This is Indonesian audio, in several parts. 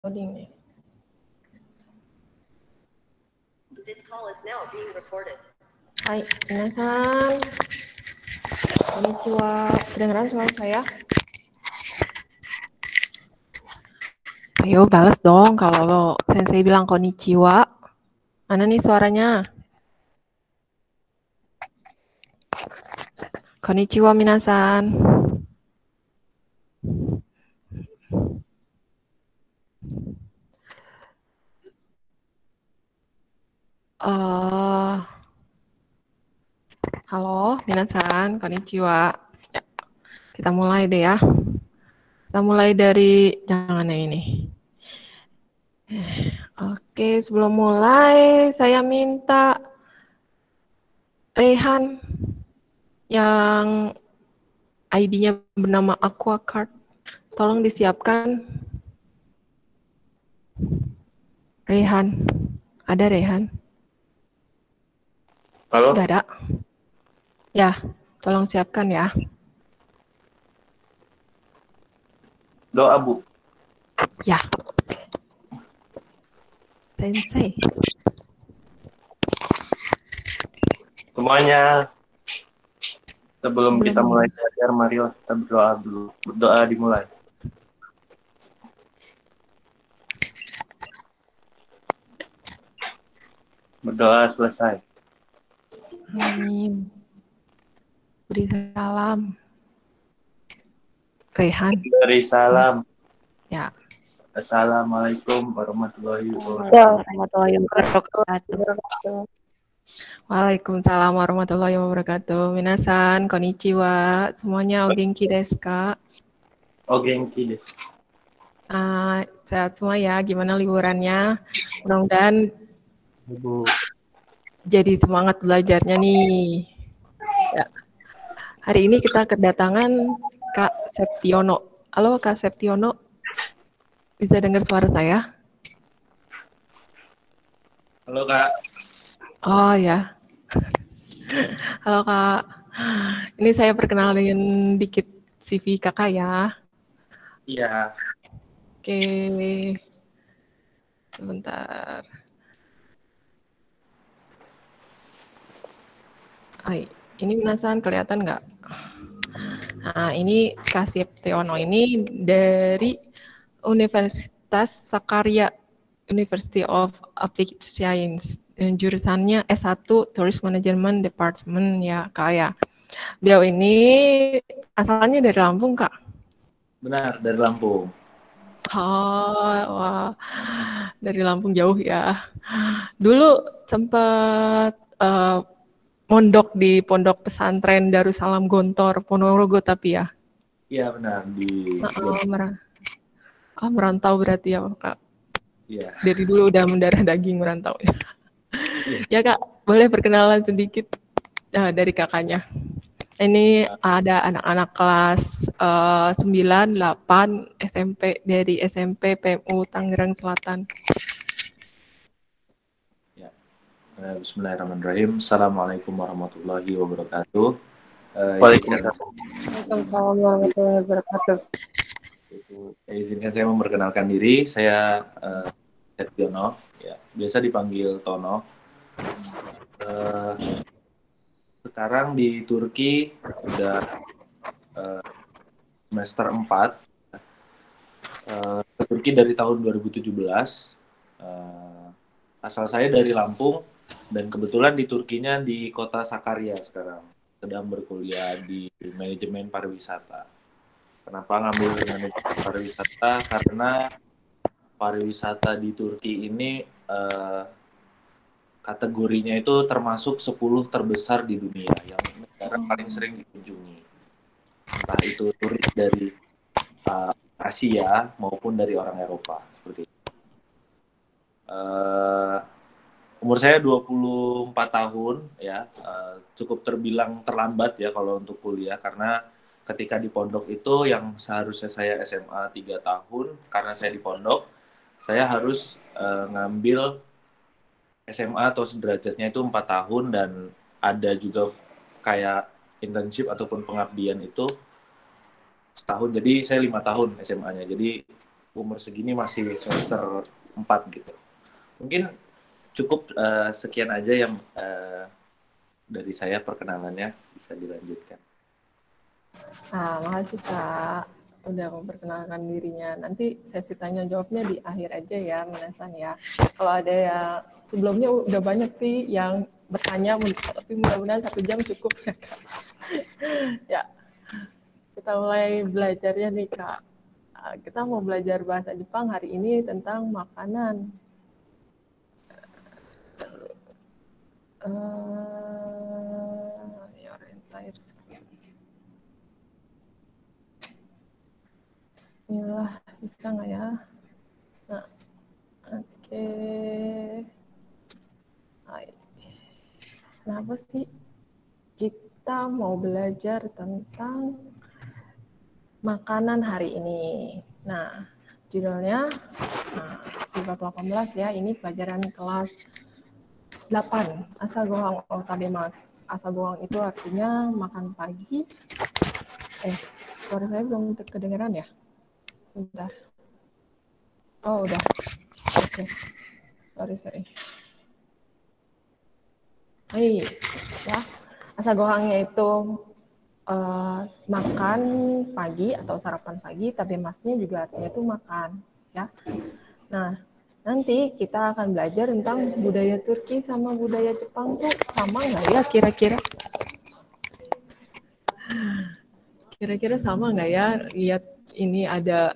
Loading nih. This call is now being recorded. Hai, minasan. Konnichiwa. Kedengeran suara saya? Ayo balas dong kalau sensei bilang konnichiwa. Mana nih suaranya? Konnichiwa minasan. Halo minasan, konnichiwa. Ya, kita mulai deh ya. Kita mulai dari jangan yang ini. Oke, sebelum mulai saya minta Rehan yang ID-nya bernama Aquacard, tolong disiapkan. Rehan, ada Rehan? Halo? Nggak ada? Ya, tolong siapkan ya. Doa, Bu. Ya. Sensei. Semuanya, sebelum kita mulai belajar, mari kita berdoa dulu. Berdoa dimulai. Berdoa selesai. Amin. Beri salam. Rehan. Beri salam. Ya. Assalamualaikum warahmatullahi wabarakatuh. Warahmatullahi wabarakatuh. Waalaikumsalam warahmatullahi wabarakatuh. Minasan, konnichiwa. Semuanya o genki desu ka? O genki desu. Sehat semua ya. Gimana liburannya? Mudah-mudahan Bu. jadi semangat belajarnya nih. Ya. Hari ini kita kedatangan Kak Septiono. Halo Kak Septiono. Bisa dengar suara saya? Halo Kak. Oh ya. Halo Kak. Ini saya perkenalin dikit CV Kakak ya. Iya. Oke. Sebentar. Hai, ini penasaran kelihatan nggak? Nah, ini Kak Septiono ini dari Universitas Sakarya, University of Applied Science. Jurusannya S1 Tourist Management Department ya Kak ya. Beliau ini asalnya dari Lampung Kak? Benar, dari Lampung. Oh, wah. Dari Lampung jauh ya. Dulu sempat mondok di pondok pesantren Darussalam Gontor, Ponorogo tapi ya? Iya benar, di merantau berarti ya Kak? Iya. Dari dulu udah mendarah daging merantau ya? Ya Kak, boleh perkenalan sedikit dari kakaknya. Ini ada anak-anak kelas 9, 8 SMP dari SMP PMU Tangerang Selatan. Ya. Bismillahirrahmanirrahim. Assalamualaikum warahmatullahi wabarakatuh. Waalaikumsalam warahmatullahi wabarakatuh. Izinkan saya memperkenalkan diri. Saya Septiono, ya, biasa dipanggil Tono. Sekarang di Turki udah semester 4. Ke Turki dari tahun 2017. Asal saya dari Lampung dan kebetulan di Turkinya di kota Sakarya sekarang. Sedang berkuliah di manajemen pariwisata. Kenapa ngambil manajemen pariwisata? Karena pariwisata di Turki ini kategorinya itu termasuk 10 terbesar di dunia yang negara paling sering dikunjungi. Entah itu turis dari Asia maupun dari orang Eropa seperti itu. Umur saya 24 tahun ya, cukup terbilang terlambat ya kalau untuk kuliah karena ketika di pondok itu yang seharusnya saya SMA 3 tahun, karena saya di pondok saya harus ngambil SMA atau sederajatnya itu 4 tahun dan ada juga kayak internship ataupun pengabdian itu setahun. Jadi saya 5 tahun SMA-nya. Jadi umur segini masih semester 4 gitu. Mungkin cukup sekian aja yang dari saya perkenalannya, bisa dilanjutkan. Makasih Kak udah memperkenalkan dirinya. Nanti sesi tanya jawabnya di akhir aja ya, Minasan ya. Kalau ada yang sebelumnya udah banyak sih yang bertanya, tapi mudah-mudahan 1 jam cukup ya Kak. Ya, kita mulai belajarnya nih Kak. Kita mau belajar bahasa Jepang hari ini tentang makanan. Your entire screen. Inilah, bisa nggak ya? Nah, oke. Kenapa sih kita mau belajar tentang makanan hari ini? Nah, judulnya di bab 18 ya, ini pelajaran kelas 8, Asagohang Otabemas. Asagohang itu artinya makan pagi. Suara saya belum kedengeran ya? Bentar. Oh, udah. Oke. Sorry. Ya. Asagohangnya itu makan pagi atau sarapan pagi, tapi masnya juga artinya itu makan, ya. Nah, nanti kita akan belajar tentang budaya Turki sama budaya Jepang tuh sama nggak ya kira-kira? Kira-kira sama nggak ya? Lihat ini ada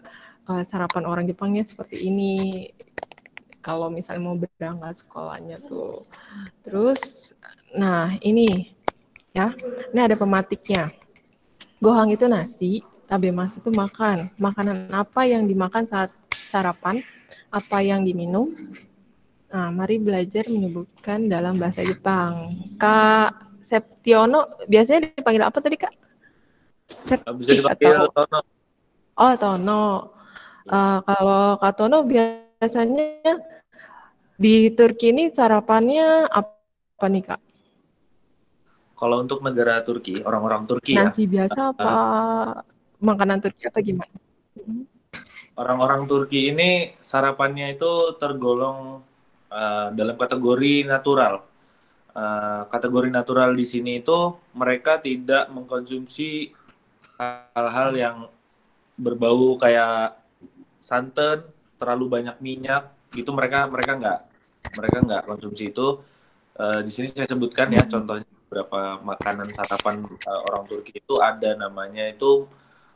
sarapan orang Jepangnya seperti ini. Kalau misalnya mau berangkat sekolahnya tuh. Terus, nah ini ya, ini ada pematiknya. Gohang itu nasi, tabemas itu makan. Makanan apa yang dimakan saat sarapan? Apa yang diminum? Nah, mari belajar menyebutkan dalam bahasa Jepang. Kak Septiono biasanya dipanggil apa tadi Kak? Bisa Septi dipanggil atau Tono. Tono. Kalau Kak Tono biasanya di Turki ini sarapannya apa nih Kak? Kalau untuk negara Turki, orang-orang Turki ya, Nasi biasa apa makanan Turki apa gimana? orang-orang Turki ini sarapannya itu tergolong dalam kategori natural. Kategori natural di sini itu mereka tidak mengkonsumsi hal-hal yang berbau kayak santan, terlalu banyak minyak, itu mereka nggak konsumsi itu. Di sini saya sebutkan ya contohnya beberapa makanan sarapan orang Turki itu ada namanya itu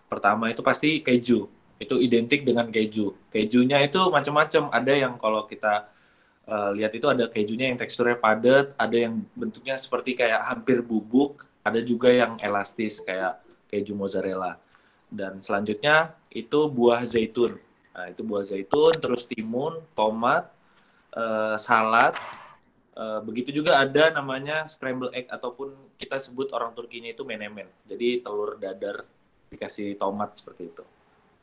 pertama itu pasti keju, itu identik dengan keju. Kejunya itu macam-macam, ada yang kalau kita lihat itu ada kejunya yang teksturnya padat, ada yang bentuknya seperti kayak hampir bubuk, ada juga yang elastis kayak keju mozzarella. Dan selanjutnya itu buah zaitun. Nah, itu buah zaitun, terus timun, tomat, salad. Begitu juga ada namanya scramble egg ataupun kita sebut orang Turkinya itu menemen. Jadi telur dadar dikasih tomat seperti itu.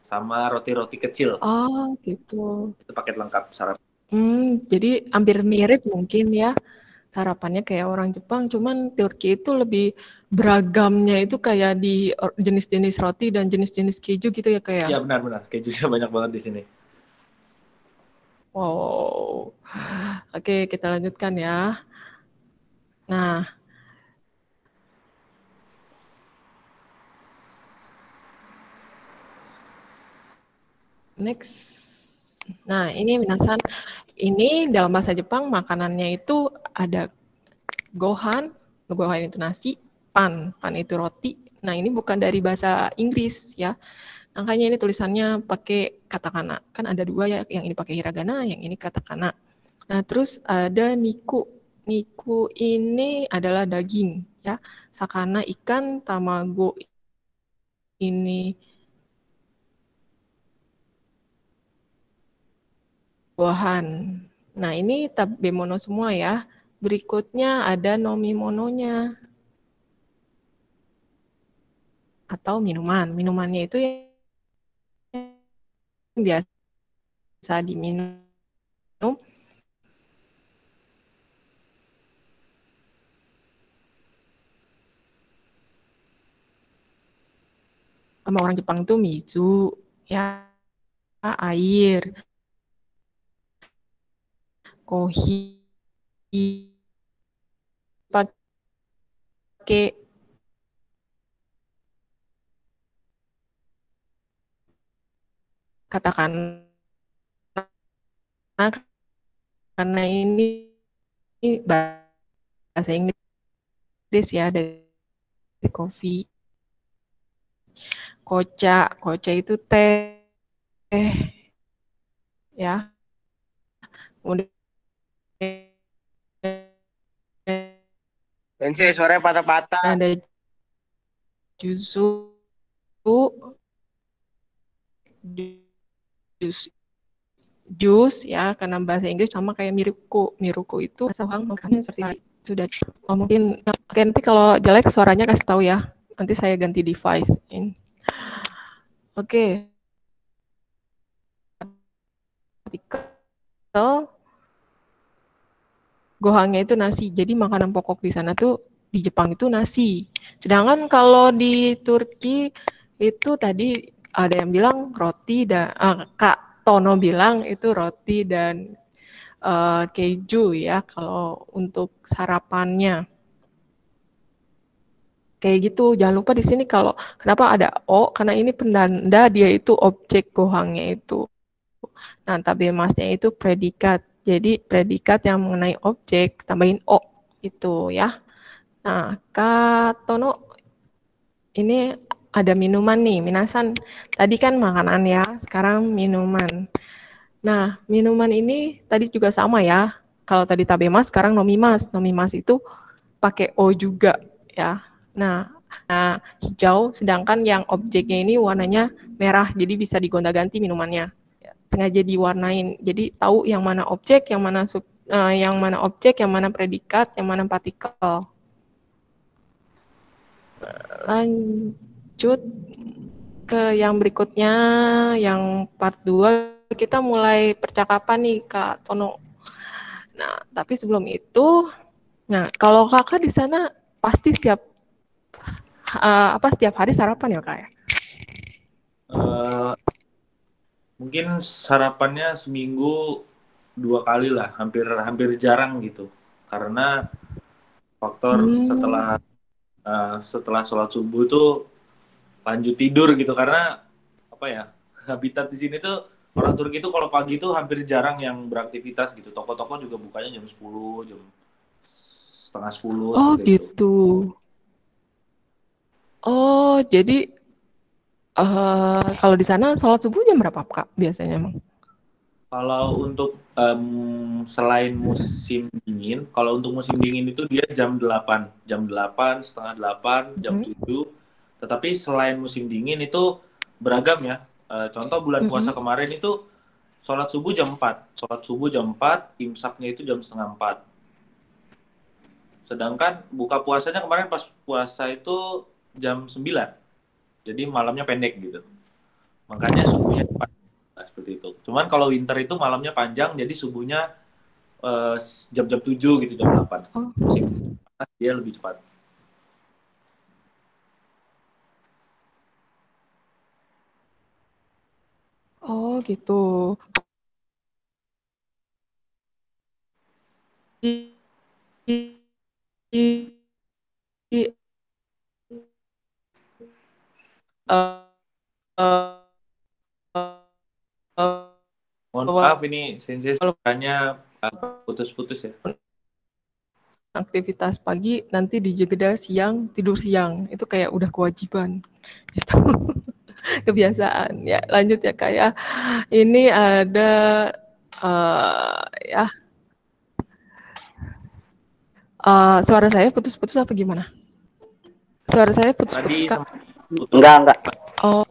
Sama roti-roti kecil. Oh, gitu. Itu paket lengkap sarapan. Jadi hampir mirip mungkin ya sarapannya kayak orang Jepang, cuman Turki itu lebih beragamnya itu kayak di jenis-jenis roti dan jenis-jenis keju gitu ya kayak. Ya benar-benar, kejunya banyak banget di sini. Wow. Oke, kita lanjutkan ya. Nah, next. Nah, ini minasan. Ini dalam bahasa Jepang makanannya itu ada gohan, gohan itu nasi, pan itu roti. Nah, ini bukan dari bahasa Inggris ya. Makanya ini tulisannya pakai katakana. Kan ada 2 ya, yang ini pakai hiragana, yang ini katakana. Nah, terus ada niku. Niku ini adalah daging ya. Sakana ikan, tamago ini buahan. Nah, ini tabemono semua ya. Berikutnya ada nomimononya atau minuman. Minumannya itu yang biasa diminum sama orang Jepang itu mizu ya. air, kohi pakai katakanlah karena ini bahasa Inggris ya dari kopi. Koca itu teh ya. Kemudian Sensei, suaranya patah-patah. ada jusu, jus ya, karena bahasa Inggris sama kayak miruku itu bahasa Hong makanya seperti sudah mungkin oke, nanti kalau jelek suaranya kasih tahu ya, nanti saya ganti device ini. Oke, artikel gohangnya itu nasi, jadi makanan pokok di sana tuh di Jepang itu nasi, sedangkan kalau di Turki itu tadi ada yang bilang roti dan Kak Tono bilang itu roti dan keju ya kalau untuk sarapannya. Kayak gitu. Jangan lupa di sini kalau kenapa ada O karena ini penanda dia itu objek gohangnya itu. Nah, tabemasnya itu predikat. Jadi predikat yang mengenai objek tambahin O itu ya. Nah, Kak Tono ini ada minuman nih, minasan. Tadi kan makanan ya, sekarang minuman. Nah, minuman ini tadi juga sama ya. Kalau tadi tabemas, sekarang nomimas. Nomimas itu pakai O juga ya. Nah, hijau, sedangkan yang objeknya ini warnanya merah, jadi bisa digonta-ganti minumannya. Sengaja diwarnain, jadi tahu yang mana objek, yang mana objek, yang mana predikat, yang mana partikel. Lanjut ke yang berikutnya, yang part 2, kita mulai percakapan nih Kak Tono. Nah, tapi sebelum itu, nah kalau kakak di sana pasti setiap hari sarapan ya kak ya? Mungkin sarapannya seminggu 2 kali lah, hampir jarang gitu, karena faktor setelah sholat subuh tuh lanjut tidur gitu, karena apa ya, habitat di sini tuh orang Turki itu kalau pagi itu hampir jarang yang beraktivitas gitu. Toko-toko juga bukanya jam 10, jam setengah 10 Oh seperti itu. gitu. Oh jadi kalau di sana sholat subuh jam berapa kak biasanya emang? Kalau untuk selain musim dingin, kalau untuk musim dingin itu dia jam 8, setengah 8, jam 7. Tetapi selain musim dingin itu beragam ya. Contoh bulan puasa kemarin itu sholat subuh jam 4. Sholat subuh jam 4, imsaknya itu jam setengah 4. Sedangkan buka puasanya kemarin pas puasa itu jam 9. Jadi malamnya pendek gitu. Makanya subuhnya cepat. Nah, seperti itu. Cuman kalau winter itu malamnya panjang, jadi subuhnya jam-jam 7 gitu, jam 8. Musim panas dia lebih cepat. Oh gitu. Mohon maaf ini sensei suaranya putus-putus ya. Aktivitas pagi nanti dijeda siang tidur siang itu kayak udah kewajiban gitu. Kebiasaan ya. Lanjut ya kak ya. Ini ada ya suara saya putus-putus apa gimana? Suara saya putus-putus kak? Enggak. Oh.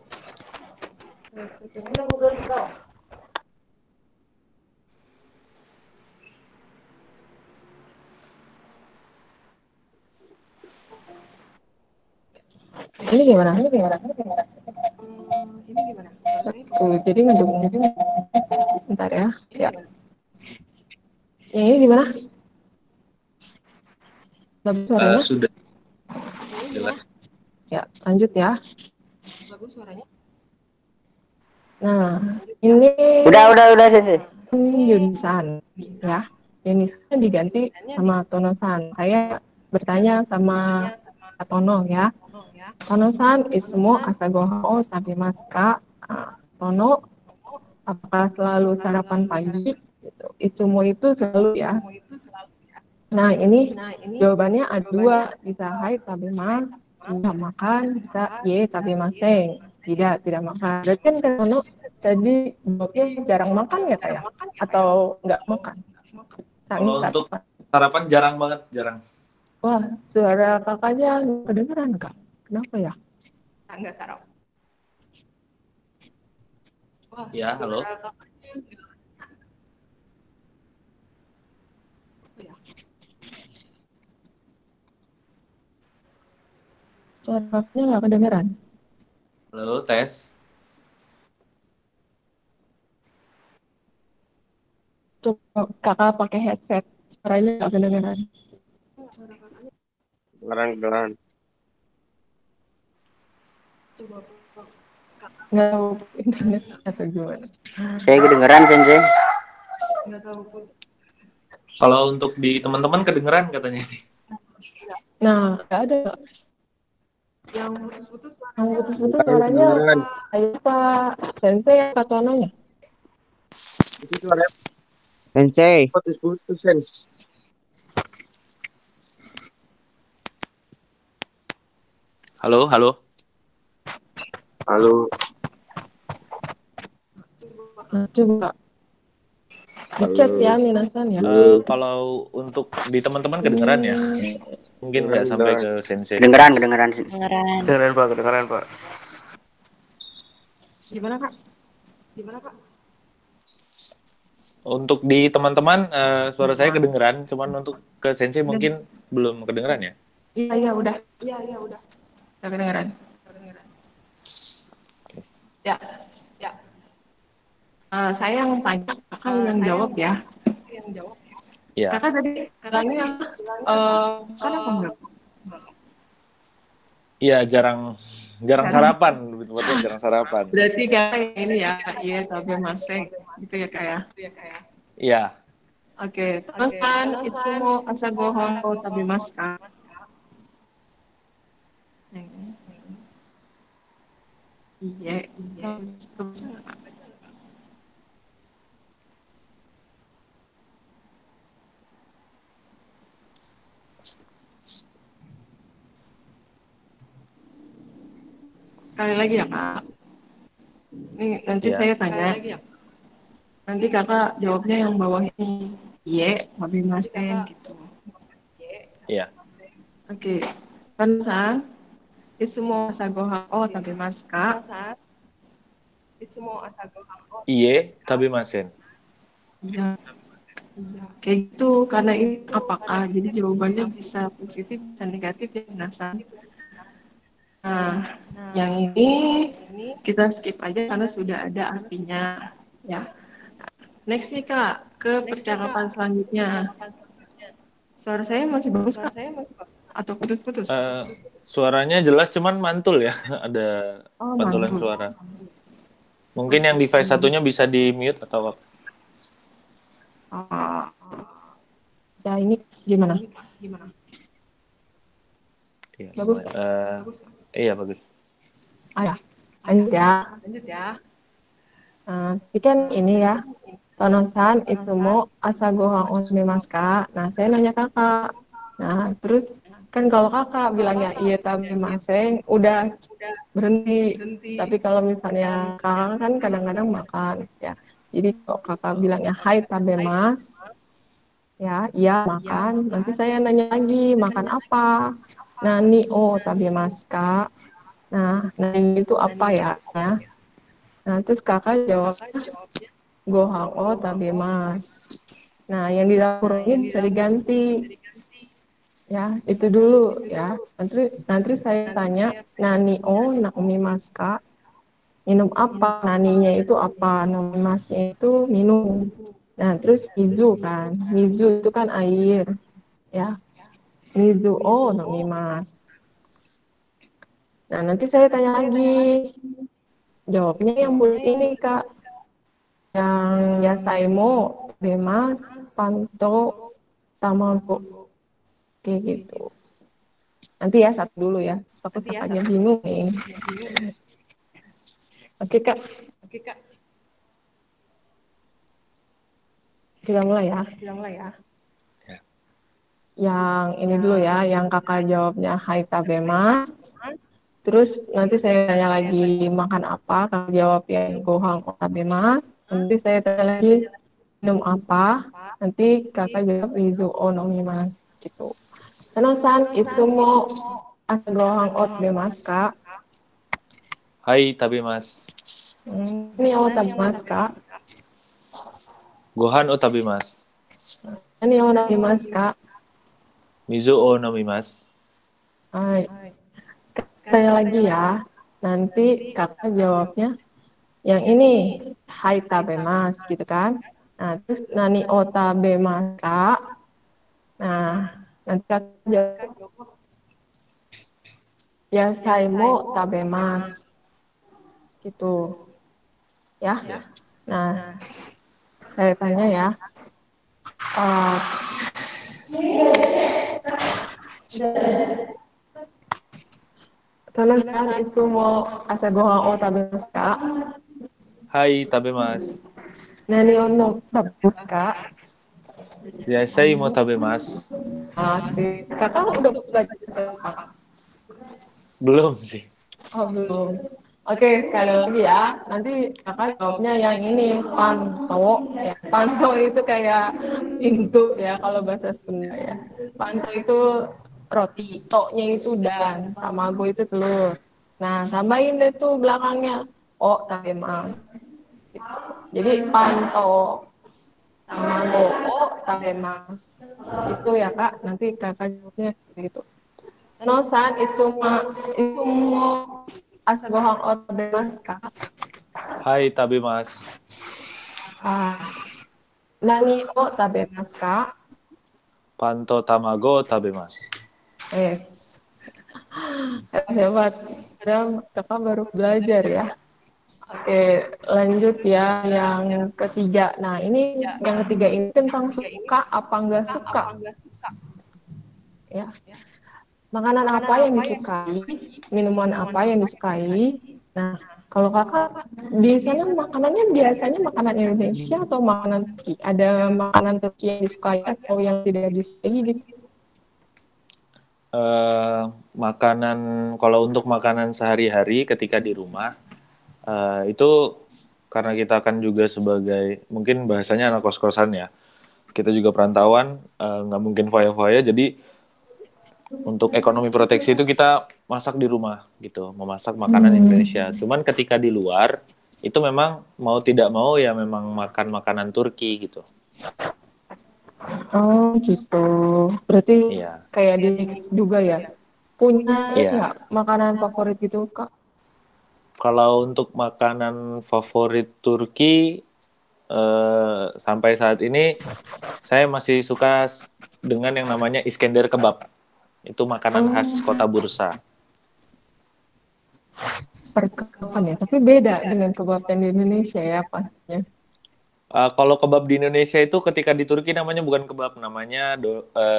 Ini gimana? Jadi ngedukung. Bentar ya. Ya. Yang ini gimana? Bagus suaranya? Sudah jelas. Ya, lanjut ya. Bagus suaranya? Nah, ini Udah Sensei. Yunsan, ya. Yunsan diganti sama Tono-san. Saya bertanya sama Kak Tono, ya. Tono-san, itsumo asagohan o tabimasu ka? Tono, apakah selalu sarapan pagi? Gitu. Itsumo itu selalu, ya. Nah, ini jawabannya ada dua. Bisa hai tabimasu, tidak makan, bisa ye tabimasen. Tidak makan. Berarti kan Kak Tono tadi jawabnya jarang makan ya kayak? Atau nggak makan? Kalau untuk sarapan jarang banget, jarang. Wah, suara kakaknya nggak kedengeran, Kak. Kenapa ya? Nggak sarapan. Ya, halo. Suara kakaknya nggak kedengeran. Halo, tes. Coba kakak pakai headset. Suaranya nggak kedengeran. Kedengeran. Nggak tahu internet atau gimana. Saya kedengeran Sensei. Kalau untuk di teman-teman kedengeran katanya. Nah, nggak ada. Yang putus-putus suaranya kayak Pak Sensei ya, Kak Tononya? Sensei. Putus-putus, Sens. Halo. Halo. Nah, coba chat ya Minasan ya. Kalau untuk di teman-teman kedengeran ya? Mungkin nggak sampai ke Sensei. Kedengeran. Kedengeran, Pak. Gimana Kak? Untuk di teman-teman suara saya kedengeran, cuman untuk ke Sensei mungkin belum kedengeran ya? Iya udah. Udah kedengeran. Ya. Saya yang tanya, kakak yang jawab ya. Iya. Kakak tadi bilangnya kan apa enggak? Iya, jarang sarapan, betul jarang sarapan. Berarti kayak ini ya, iya tapi masih gitu ya kayak. Iya. Oke, teman itu mau asagohan o tabimasu ka? Iya. Sekali lagi ya Kak. Nih nanti saya tanya. Nanti kakak jawabnya yang bawah ini. Iya, tabimasen gitu. Iya. Oke. Kan itsumo asagohan o tabimasu ka? Iye, tabimasen. Iya. Kayak gitu, karena ini apakah, jadi jawabannya bisa positif, bisa negatif ya Minasan. Nah, yang ini kita skip aja karena sudah ada artinya. Ya. Next nih Kak, ke percakapan selanjutnya. Suara saya masih bagus Kak? Atau putus-putus? Suaranya jelas cuman mantul ya, ada pantulan mantul. suara. Mungkin yang device satunya bisa di mute atau apa? Ya ini gimana? Iya, Bagus. Iya bagus. Ya, lanjut ya. Tapi kan ini ya, Tono-san itsumo asagohan oshimemasu ka? Nah, saya nanya kakak. Nah, terus kan kalau kakak bilangnya iya tabimasen, udah berhenti. Tapi kalau misalnya kakak kan kadang-kadang makan ya. Jadi kalau kakak bilangnya hai tabemasu, ya iya makan. Nanti saya nanya lagi makan apa? Nani o tabemasu ka? Nah, nani itu apa ya? Nah, terus kakak jawabnya gohan o tabimasu. Nah, yang di dapur ini bisa diganti. Ya, itu dulu ya. Nanti saya tanya, nani o naomimasu ka? Minum apa? Naninya itu apa? Nomimasnya itu minum. Nah, terus mizu kan. Mizu itu kan air. Ya. Mizu o nomimasu. Nah, nanti saya tanya lagi. Jawabnya yang bulat ini, Kak. Yang Yasaimo, Bemas, Panto, Tamago. Kayak gitu. Nanti ya satu dulu ya. Aku aja bingung nih. Oke, Kak. Kita mulai ya. Yang ini dulu ya, yang kakak jawabnya Hai Tabema. Terus nanti saya tanya lagi makan apa, kakak jawab yang Gohang Otabema. Nanti saya tanya lagi minum apa, nanti kakak jawab Mizu Onomimas gitu. Tanasan itu mau asa Gohang Otabema kak. Hai Tabemas. Ini Otabemas kak. Gohan Otabemas. Ini Onomimas kak. Mizu o nomimasu. Hai. Saya lagi ya. Nanti kakak jawabnya yang ini Hai Tabemas gitu kan. Nah, terus Nani Otabemas kak. Nah, nanti kakak jawab ya Saimo Tabemas gitu. Ya. Nah, saya tanya ya. Uh, Tanasan itu mau asa gohang o tabemas kak. Hai Tabemas. Nani ono tabemas kak. Yasai mo Tabemas. Kakak udah belajar kak? Belum sih. Oh belum. Oke, sekali lagi ya. Nanti kakak jawabnya yang ini panto. Ya, panto itu kayak pintu ya kalau bahasa Sunda ya. Panto itu roti, to-nya itu dan, tamago itu telur. Nah, tambahin deh tuh belakangnya. Oh, tabemas. Jadi panto, tamago, oh, tabemas. Itu ya kak. Nanti kakak jawabnya seperti itu. Nosan, itsumo asa gohang otabemas ka? Hai Tabemas. Nani o tabemas ka? Panto tamago Tabemas. Yes. Hebat. Padahal kakak baru belajar ya. Oke, lanjut ya yang ketiga. Nah, ini yang ketiga ini tentang suka apa enggak suka. Ya. Makanan apa yang disukai, minuman apa yang disukai. Nah, kalau kakak di sana makanannya biasanya makanan Indonesia atau makanan Turki? Ada makanan Turki yang disukai atau yang tidak disukai gitu? Makanan, kalau untuk makanan sehari-hari ketika di rumah, itu karena kita kan juga sebagai, mungkin bahasanya anak kos-kosan ya, kita juga perantauan, nggak mungkin foya-foya, jadi untuk ekonomi proteksi itu kita masak di rumah gitu, memasak makanan Indonesia. Cuman ketika di luar itu memang mau tidak mau ya memang makan makanan Turki gitu. Oh gitu. Berarti Iya. kayak di juga ya. Punya Iya. makanan favorit gitu kak? Kalau untuk makanan favorit Turki sampai saat ini saya masih suka dengan yang namanya Iskender kebab. Itu makanan khas Kota Bursa. Perkebaban ya, tapi beda dengan kebab di Indonesia ya pastinya. Kalau kebab di Indonesia itu ketika di Turki namanya bukan kebab, namanya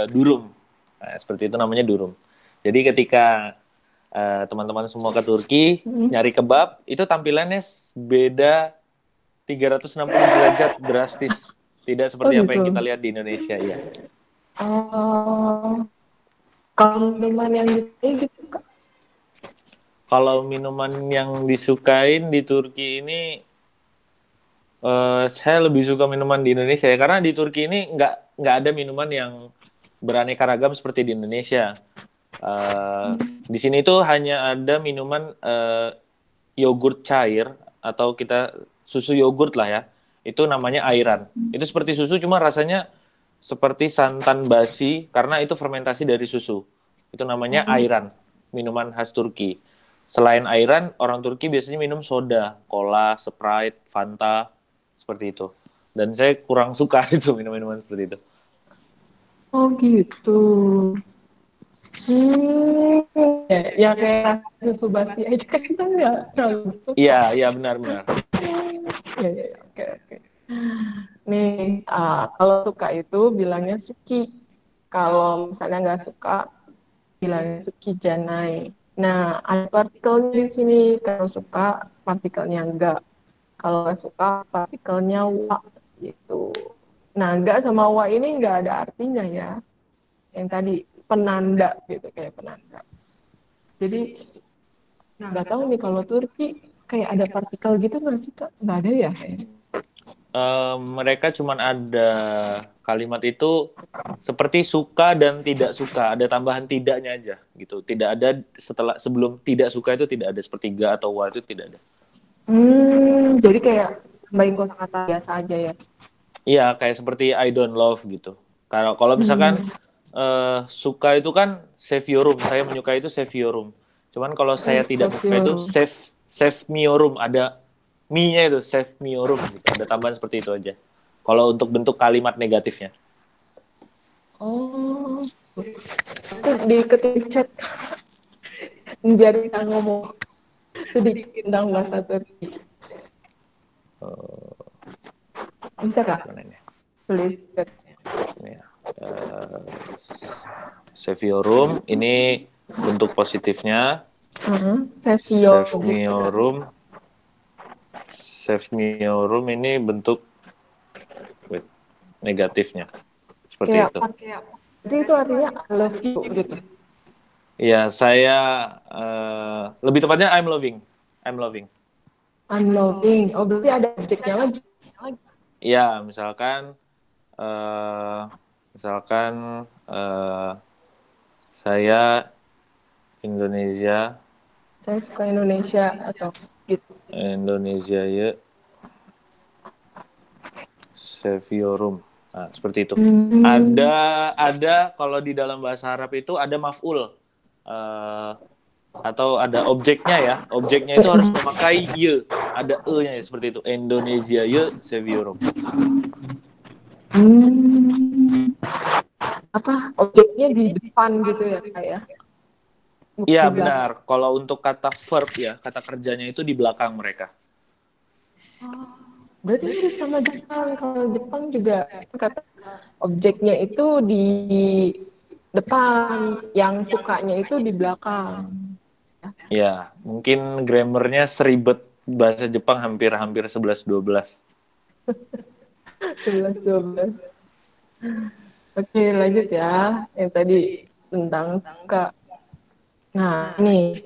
durum. Nah, seperti itu namanya durum. Jadi ketika teman-teman semua ke Turki nyari kebab, itu tampilannya beda 360 derajat drastis. Tidak seperti apa yang kita lihat di Indonesia, ya. Kalau minuman yang disukai gitu kak? Kalau minuman yang disukain di Turki ini, saya lebih suka minuman di Indonesia ya, karena di Turki ini nggak ada minuman yang beraneka ragam seperti di Indonesia. Di sini tuh hanya ada minuman yogurt cair atau kita susu yogurt lah ya. Itu namanya airan. Itu seperti susu cuma rasanya seperti santan basi karena itu fermentasi dari susu. Itu namanya airan, minuman khas Turki. Selain airan, orang Turki biasanya minum soda, cola, Sprite, Fanta, seperti itu. Dan saya kurang suka itu minum-minuman seperti itu. Oh gitu. Ya kayak susu basi aja kita nggak terlalu suka. Iya, benar-benar. Ya, oke. Nih, kalau suka itu bilangnya suki. Kalau misalnya nggak suka, bilangnya suki janai. Nah, ada partikelnya di sini. Kalau suka, partikelnya enggak. Kalau nggak suka, partikelnya wa gitu. Nah, enggak sama wa ini nggak ada artinya ya. Yang tadi penanda gitu, kayak penanda. Jadi nggak tahu nih kalau Turki kayak ada partikel gitu nggak sih Kak? Nggak ada ya? Mereka cuman ada kalimat itu seperti suka dan tidak suka, ada tambahan tidaknya aja gitu. Tidak ada sebelum tidak suka itu tidak ada seperti ga atau wa itu tidak ada. Jadi kayak tambahin kosakata biasa aja ya. Iya, kayak seperti I don't love gitu. Kalau misalkan suka itu kan save your room, saya menyukai itu save your room. Cuman kalau saya tidak menyukai itu save me your room, ada me-nya itu save me your room gitu. Ada tambahan seperti itu aja. Kalau untuk bentuk kalimat negatifnya. Oh, aku di ketik chat biar bisa ngomong sedikit tentang bahasa Turki. Bisa Kak? Tulis chat. Save your room, ini bentuk positifnya. Save me your room. Save me your room ini bentuk negatifnya. Seperti itu. Jadi itu artinya I love you gitu. Iya, saya lebih tepatnya I'm loving. I'm loving. Oh, berarti ada objeknya lagi. Iya, misalkan saya Indonesia. Saya suka Indonesia atau gitu. Indonesia ya. Save your room. Nah, seperti itu. Ada kalau di dalam bahasa Arab itu ada maf'ul. Atau ada objeknya ya. Objeknya itu harus memakai ye. Ada e-nya ya, seperti itu. Indonesia ye, save your room. Apa objeknya di depan gitu ya kayak? Iya benar. Kalau untuk kata verb ya, kata kerjanya itu di belakang mereka. Berarti ini sama Jepang. Kalau Jepang juga kata objeknya itu di depan, yang sukanya itu di belakang. Ya, mungkin grammarnya seribet bahasa Jepang hampir 11-12. 11-12. Oke, lanjut ya. Yang tadi tentang suka. Nah, ini.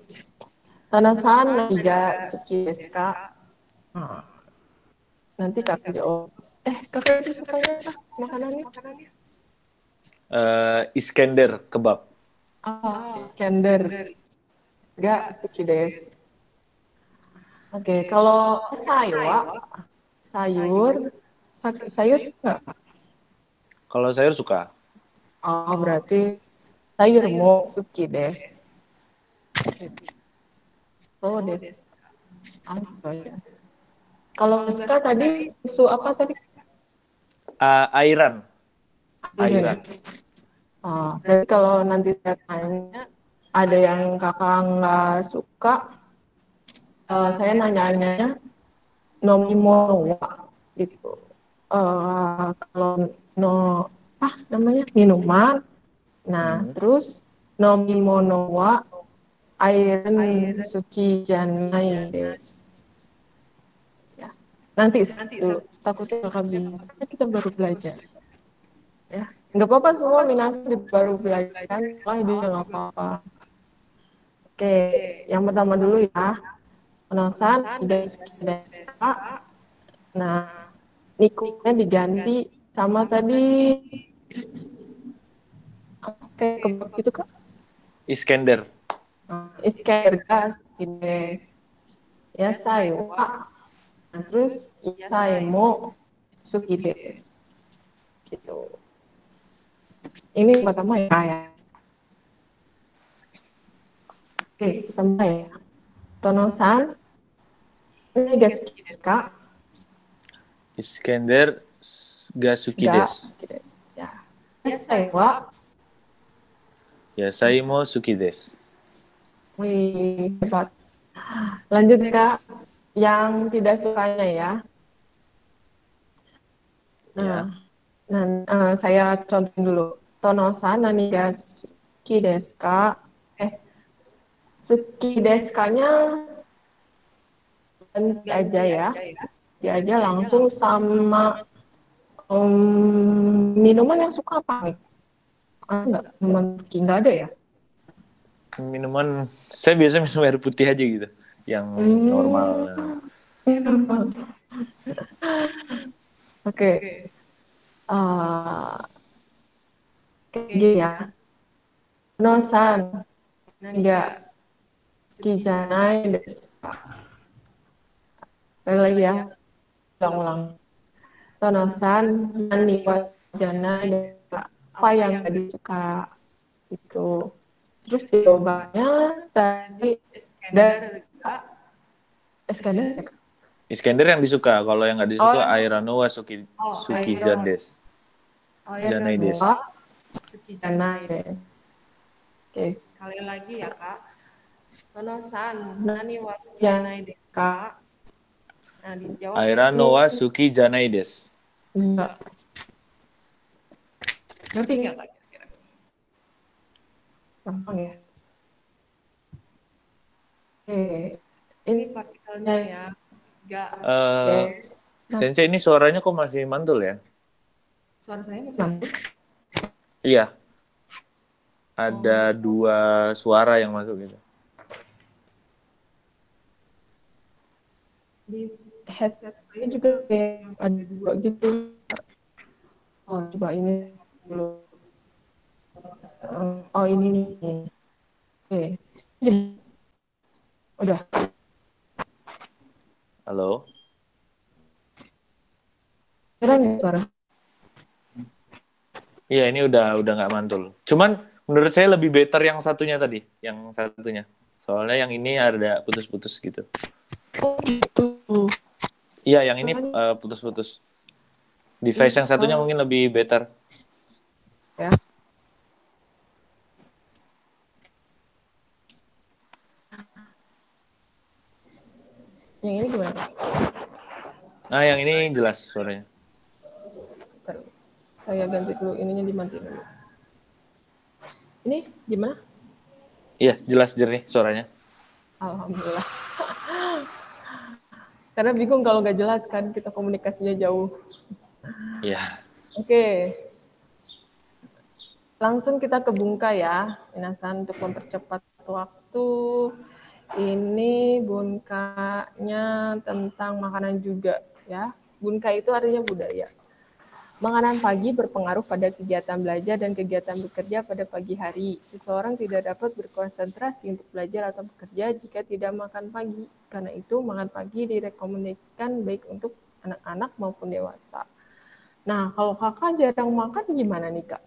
Tanasan Naija Suki desu ka? Nanti kakak jawab. Kakak itu sukanya apa makanannya? Iskender, kebab. Iskender. Gak suki desu. Oke, kalau sayur enggak? Kalau sayur suka. Oh, berarti sayur mau suki desu. Oh, desu. Ya. Kalau suka tadi susu apa tadi? Airan. Jadi kalau nanti saya tanya ada yang kakak nggak suka, saya nanya nomimono wa gitu. Kalau namanya minuman. Nah, terus nomimono wa airan suki janai desu. Nanti takutnya kakak bingung. Kita baru belajar. Ya, nggak apa-apa semua Minasan baru belajar kan, juga nggak apa-apa. Oke, yang pertama dulu ya. Penasan sudah. Nah, nikunya diganti sama tadi. Oke, kebab itu Kak? Iskender. Iskender gas ini. Ya, saya. Terus saya mau suki desu. Gitu. Ini pertama ya. Oke, pertama ya. Tonosan. Ini gasuki desu ka? Iskender gasuki desu. Ya. Saya wa. Yasai mo suki desu. Wih, hebat. Lanjut Kak, yang tidak sukanya ya. Ya. Saya contohin dulu. Tono-san nani ga suki desu ka? Suki desu ka-nya ganti aja ya. Ganti aja langsung sama minuman yang suka apa nih? Ada nggak? Minuman suki nggak ada ya? Minuman, saya biasa minum air putih aja gitu, yang normal. Oke. Gini ya. No-san, nggak suki janai desu ka? Sekali lagi ya, ulang-ulang. Tono-san, nani wa janai desu ka? Apa yang nggak disuka? Itu. Terus jawabannya tadi dari Iskandar. Iskandar yang disuka, kalau yang nggak disuka Oh. Airano wa suki jan desu. Janai desu. Suki Janai janai. desu. Oke. Sekali lagi ya kak. Tono-san, nani wa suki janai desu ka? Nah dijawab Airano wa suki janai desu. Enggak. ngerti nggak kak? Kira-kira? Gampang ya. Oke. Ini partikelnya ya. Nggak. Sensei, ini suaranya kok masih mantul ya? Suara saya masih Mantul. Iya. Ada 2 suara yang masuk gitu. di Headset saya juga kayak ada 2 gitu. Oh, coba ini dulu. Oh, ini nih. Oke. Udah. Halo? Keren nggak suara? Iya, ini udah nggak mantul. Cuman menurut saya lebih better yang satunya tadi, yang satunya. Soalnya yang ini ada putus-putus gitu. Oh, gitu. Iya, yang ini putus-putus. Device yang satunya mungkin lebih better. Ya. Yang ini gimana? Nah, yang ini jelas suaranya. Bentar. Saya ganti dulu, ininya dimatiin dulu. Ini gimana? Iya, jelas jernih suaranya. Alhamdulillah. Karena bingung kalau nggak jelas kan, kita komunikasinya jauh. Iya. Oke. Langsung kita ke Bunka ya, Minasan, untuk mempercepat waktu. Ini Bunkanya tentang makanan juga ya. Bunka itu artinya budaya. Makanan pagi berpengaruh pada kegiatan belajar dan kegiatan bekerja pada pagi hari. Seseorang tidak dapat berkonsentrasi untuk belajar atau bekerja jika tidak makan pagi. Karena itu, makan pagi direkomendasikan baik untuk anak-anak maupun dewasa. Nah, kalau kakak jarang makan gimana nih, Kak?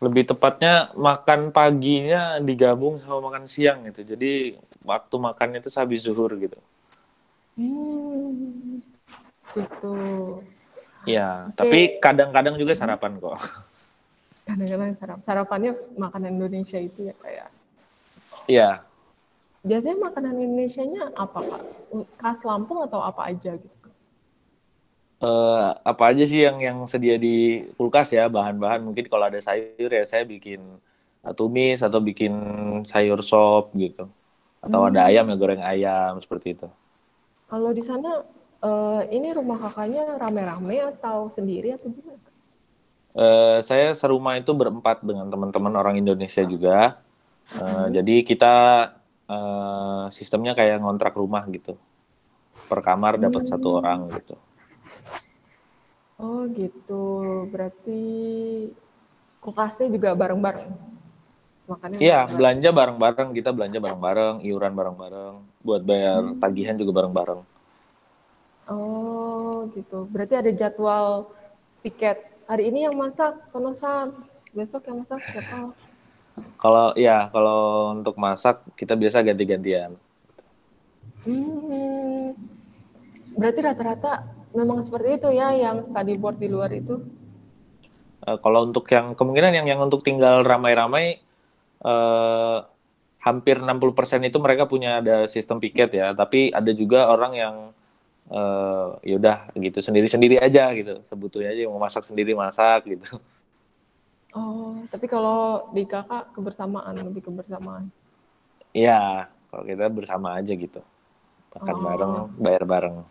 Lebih tepatnya makan paginya digabung sama makan siang gitu. Jadi waktu makannya itu habis zuhur gitu. Gitu. Iya, Oke. tapi kadang-kadang juga sarapan kok. Kadang-kadang sarapannya makanan Indonesia itu ya, kayak. Iya. Biasanya makanan Indonesianya apa, Kak? Khas Lampung atau apa aja gitu? Apa aja sih yang sedia di kulkas ya, bahan-bahan. Mungkin kalau ada sayur ya saya bikin tumis atau bikin sayur sop gitu. Atau ada ayam ya goreng ayam seperti itu. Kalau di sana ini rumah kakaknya rame-rame atau sendiri atau gimana? Saya serumah itu berempat dengan teman-teman orang Indonesia juga. Jadi kita sistemnya kayak ngontrak rumah gitu. Per kamar dapat 1 orang gitu. Oh gitu, berarti kulkasnya juga bareng-bareng? Makannya Iya, bareng-bareng. belanja bareng-bareng, kita belanja bareng-bareng, iuran bareng-bareng, buat bayar tagihan juga bareng-bareng. Oh gitu, berarti ada jadwal tiket. Hari ini yang masak Tono-san, besok yang masak siapa? Kalau untuk masak kita biasa ganti-gantian. Berarti rata-rata memang seperti itu ya, yang study board di luar itu? Kalau untuk yang kemungkinan yang untuk tinggal ramai-ramai, eh, hampir 60% itu mereka punya ada sistem piket ya. Tapi ada juga orang yang yaudah gitu sendiri-sendiri aja gitu. Sebetulnya aja yang mau masak sendiri masak gitu. Oh, tapi kalau di kakak kebersamaan, lebih kebersamaan. Iya, kalau kita bersama aja gitu. Makan bareng, Oh, bayar bareng.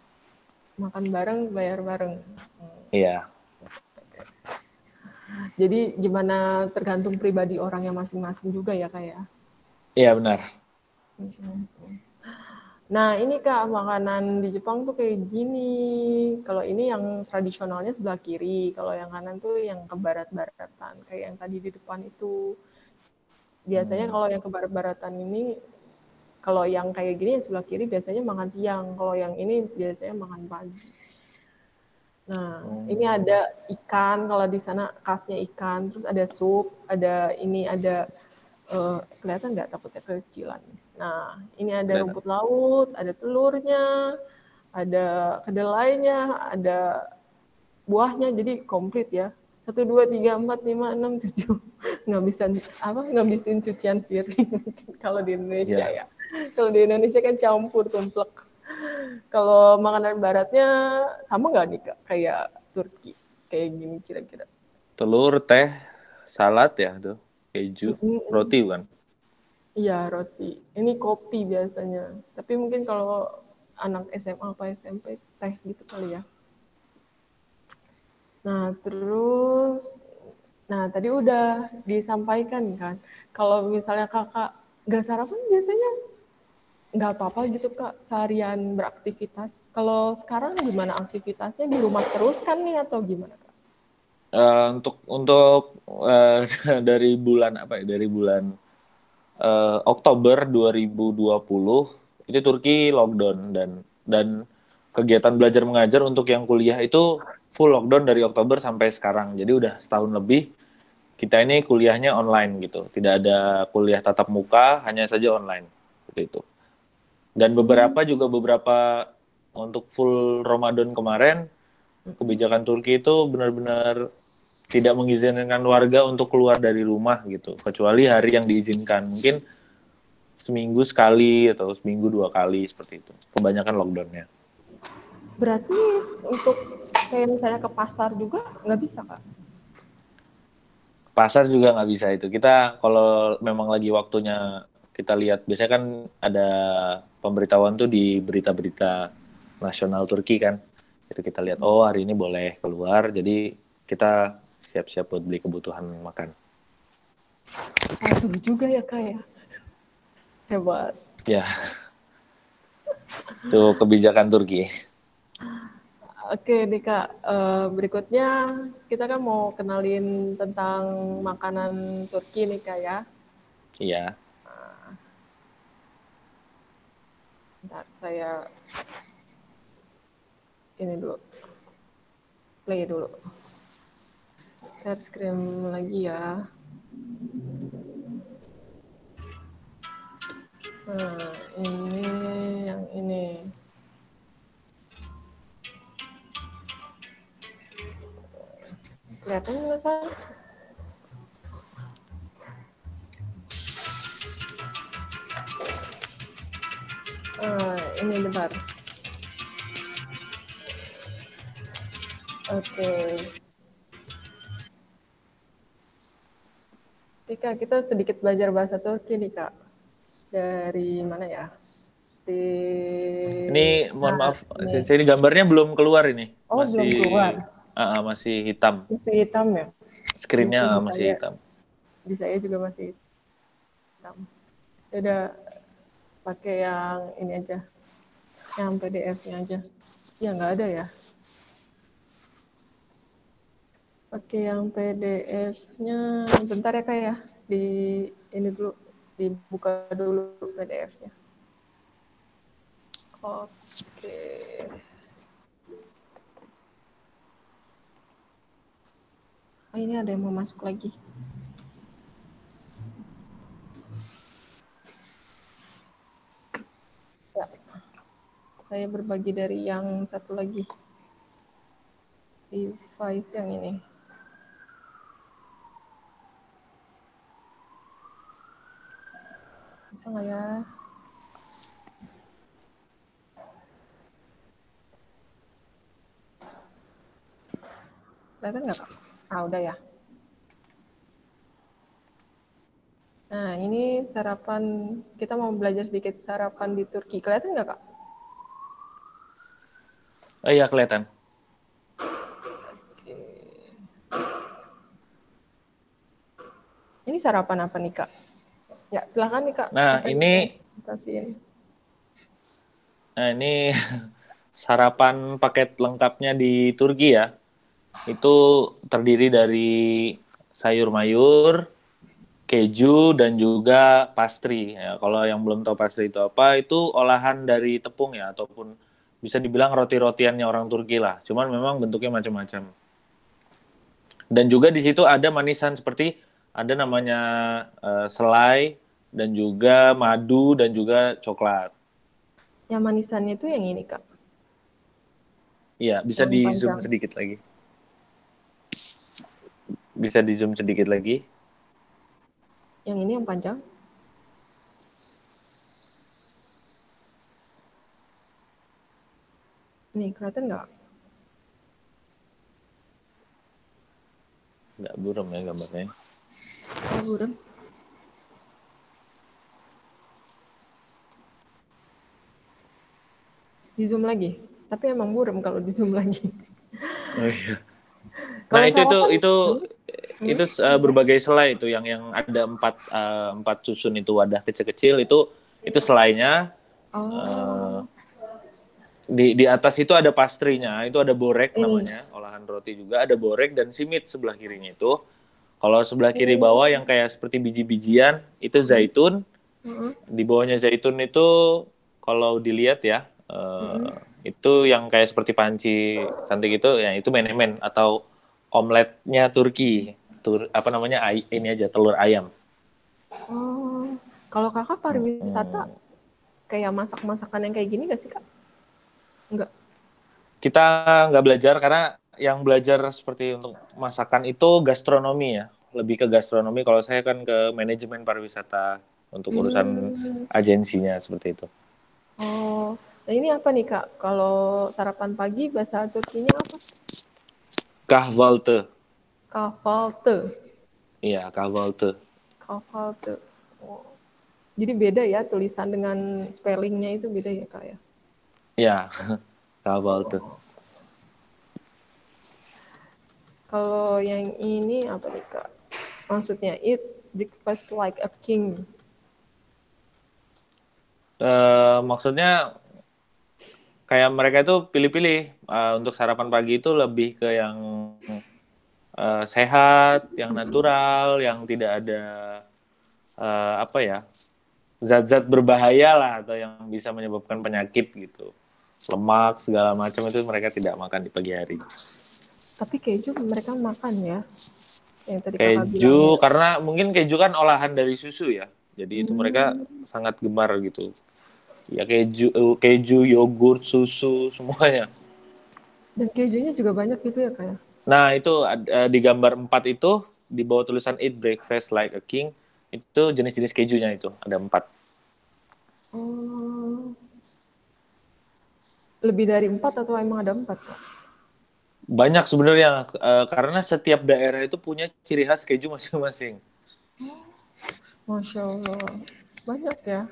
makan bareng, bayar bareng. Iya, Jadi gimana tergantung pribadi orangnya masing-masing juga ya kak ya. iya benar. Nah ini kak makanan di Jepang tuh kayak gini. Kalau ini yang tradisionalnya sebelah kiri, kalau yang kanan tuh yang ke barat-baratan. Kayak yang tadi di depan itu. Biasanya kalau yang ke barat-baratan ini, kalau yang kayak gini yang sebelah kiri biasanya makan siang. Kalau yang ini biasanya makan pagi. Nah, ini ada ikan, kalau di sana khasnya ikan, terus ada sup, ada ini, ada kelihatan nggak takutnya kecilan. Nah, ini ada Kelihatan. rumput laut, ada telurnya, ada kedelainya, ada buahnya, jadi komplit ya. 1, 2, 3, 4, 5, 6, 7. Ngabisin cucian piring kalau di Indonesia Iya. ya. Kalau di Indonesia kan campur, tumplek. Kalau makanan baratnya sama nggak nih kak? Kayak Turki, kayak gini kira-kira. Telur, teh, salad ya tuh, keju, roti bukan? Iya roti. Ini kopi biasanya. Tapi mungkin kalau anak SMA apa SMP teh gitu kali ya. Nah terus, nah tadi udah disampaikan kan. Kalau misalnya kakak nggak sarapan biasanya nggak apa-apa gitu kak seharian beraktivitas. Kalau sekarang gimana aktivitasnya di rumah terus kan nih atau gimana kak? Untuk dari bulan apa ya? Dari bulan Oktober 2020 itu Turki lockdown dan kegiatan belajar mengajar untuk yang kuliah itu full lockdown dari Oktober sampai sekarang. Jadi udah setahun lebih kita ini kuliahnya online gitu. Tidak ada kuliah tatap muka, hanya saja online. Seperti itu. Dan beberapa untuk full Ramadan kemarin kebijakan Turki itu benar-benar tidak mengizinkan warga untuk keluar dari rumah gitu, kecuali hari yang diizinkan. Mungkin seminggu sekali atau seminggu 2 kali seperti itu. Kebanyakan lockdownnya. Berarti untuk kayak misalnya ke pasar juga nggak bisa kak? Pasar juga nggak bisa itu. Kita kalau memang lagi waktunya kita lihat, biasanya kan ada pemberitahuan tuh di berita-berita nasional Turki kan. Itu kita lihat, oh hari ini boleh keluar, jadi kita siap-siap buat beli kebutuhan makan. Aduh juga ya kak ya. Hebat. Ya, itu kebijakan Turki. Oke nih kak, berikutnya kita kan mau kenalin tentang makanan Turki nih kak ya. Iya. Bentar, saya ini dulu, play dulu. Share screen lagi ya. Nah, ini yang ini. Kelihatan nggak sih? Ini bentar. Oke. Oke kak, kita sedikit belajar bahasa Turki nih kak. Dari mana ya? Di... Ini mohon maaf, ini. ini gambarnya belum keluar ini. Oh, belum keluar. Masih hitam. Masih hitam ya? Screen-nya Di masih saya, hitam. di saya juga masih hitam. Ya udah pakai yang ini aja, yang PDF-nya aja. Ya nggak ada ya. Pakai yang PDF-nya. Bentar ya kak ya. Di ini dulu, dibuka dulu PDF-nya. Oke. Oh, ini ada yang mau masuk lagi. Ya. Saya berbagi dari yang satu lagi. Device yang ini. Bisa nggak ya? Kelihatan nggak Kak? Udah ya. Nah, ini sarapan, kita mau belajar sedikit sarapan di Turki. Kelihatan nggak Kak? Iya, kelihatan. Oke. Ini sarapan apa nih Kak? Ya, silakan nih Kak. Nah, Apa yang ini mau kasihin? Nah, ini sarapan paket lengkapnya di Turki ya. Itu terdiri dari sayur mayur, keju, dan juga pastry. Ya, kalau yang belum tahu pastry itu apa, itu olahan dari tepung ya, ataupun bisa dibilang roti-rotiannya orang Turki lah. Cuman memang bentuknya macam-macam. Dan juga di situ ada manisan seperti ada namanya selai, dan juga madu, dan juga coklat. Yang manisannya itu yang ini Kak? Iya, bisa Yang di zoom panjang. sedikit lagi. Bisa di zoom sedikit lagi. Yang ini yang panjang? Nih, kelihatan nggak? Nggak buram ya gambarnya. Oh, buram. Di zoom lagi. Tapi emang buram kalau di zoom lagi. Oh iya. Kalau Nah, sarapan, itu berbagai selai itu yang ada empat susun itu wadah kecil-kecil itu selainya. oh, Di atas itu ada pastrinya, itu ada borek ini. namanya, olahan roti juga, ada borek dan simit sebelah kirinya itu. Kalau sebelah kiri bawah yang kayak seperti biji-bijian itu zaitun. Mm-mm. Di bawahnya zaitun itu kalau dilihat ya, itu yang kayak seperti panci cantik itu, ya itu menemen atau omeletnya Turki. Apa namanya, ini aja, telur ayam. Oh, kalau kakak pariwisata, kayak masak-masakan yang kayak gini nggak sih kak? Enggak. Kita nggak belajar karena yang belajar seperti untuk masakan itu gastronomi ya, lebih ke gastronomi. Kalau saya kan ke manajemen pariwisata untuk urusan agensinya seperti itu. Oh, nah ini apa nih kak? Kalau sarapan pagi bahasa Turkinya apa? Kahvaltı. Kahvaltı. Iya, kahvaltı. Kahvaltı. Oh. Jadi beda ya tulisan dengan spellingnya itu beda ya kak ya? Iya, kahvaltı. Kalau yang ini apa nih kak? Maksudnya eat breakfast like a king. Maksudnya kayak mereka itu pilih-pilih untuk sarapan pagi itu lebih ke yang sehat, yang natural, yang tidak ada apa ya, zat-zat berbahaya lah atau yang bisa menyebabkan penyakit gitu, lemak segala macam itu mereka tidak makan di pagi hari. Tapi keju mereka makan ya? Yang tadi kakak bilang. Keju karena mungkin keju kan olahan dari susu ya, jadi itu mereka sangat gemar gitu. Ya keju, yogurt, susu semuanya. Dan kejunya juga banyak gitu ya kak ya? Nah itu di gambar 4 itu di bawah tulisan eat breakfast like a king itu jenis-jenis kejunya itu ada 4. Oh, lebih dari 4 atau emang ada 4 kak? Banyak sebenarnya karena setiap daerah itu punya ciri khas keju masing-masing. Masya Allah, banyak ya.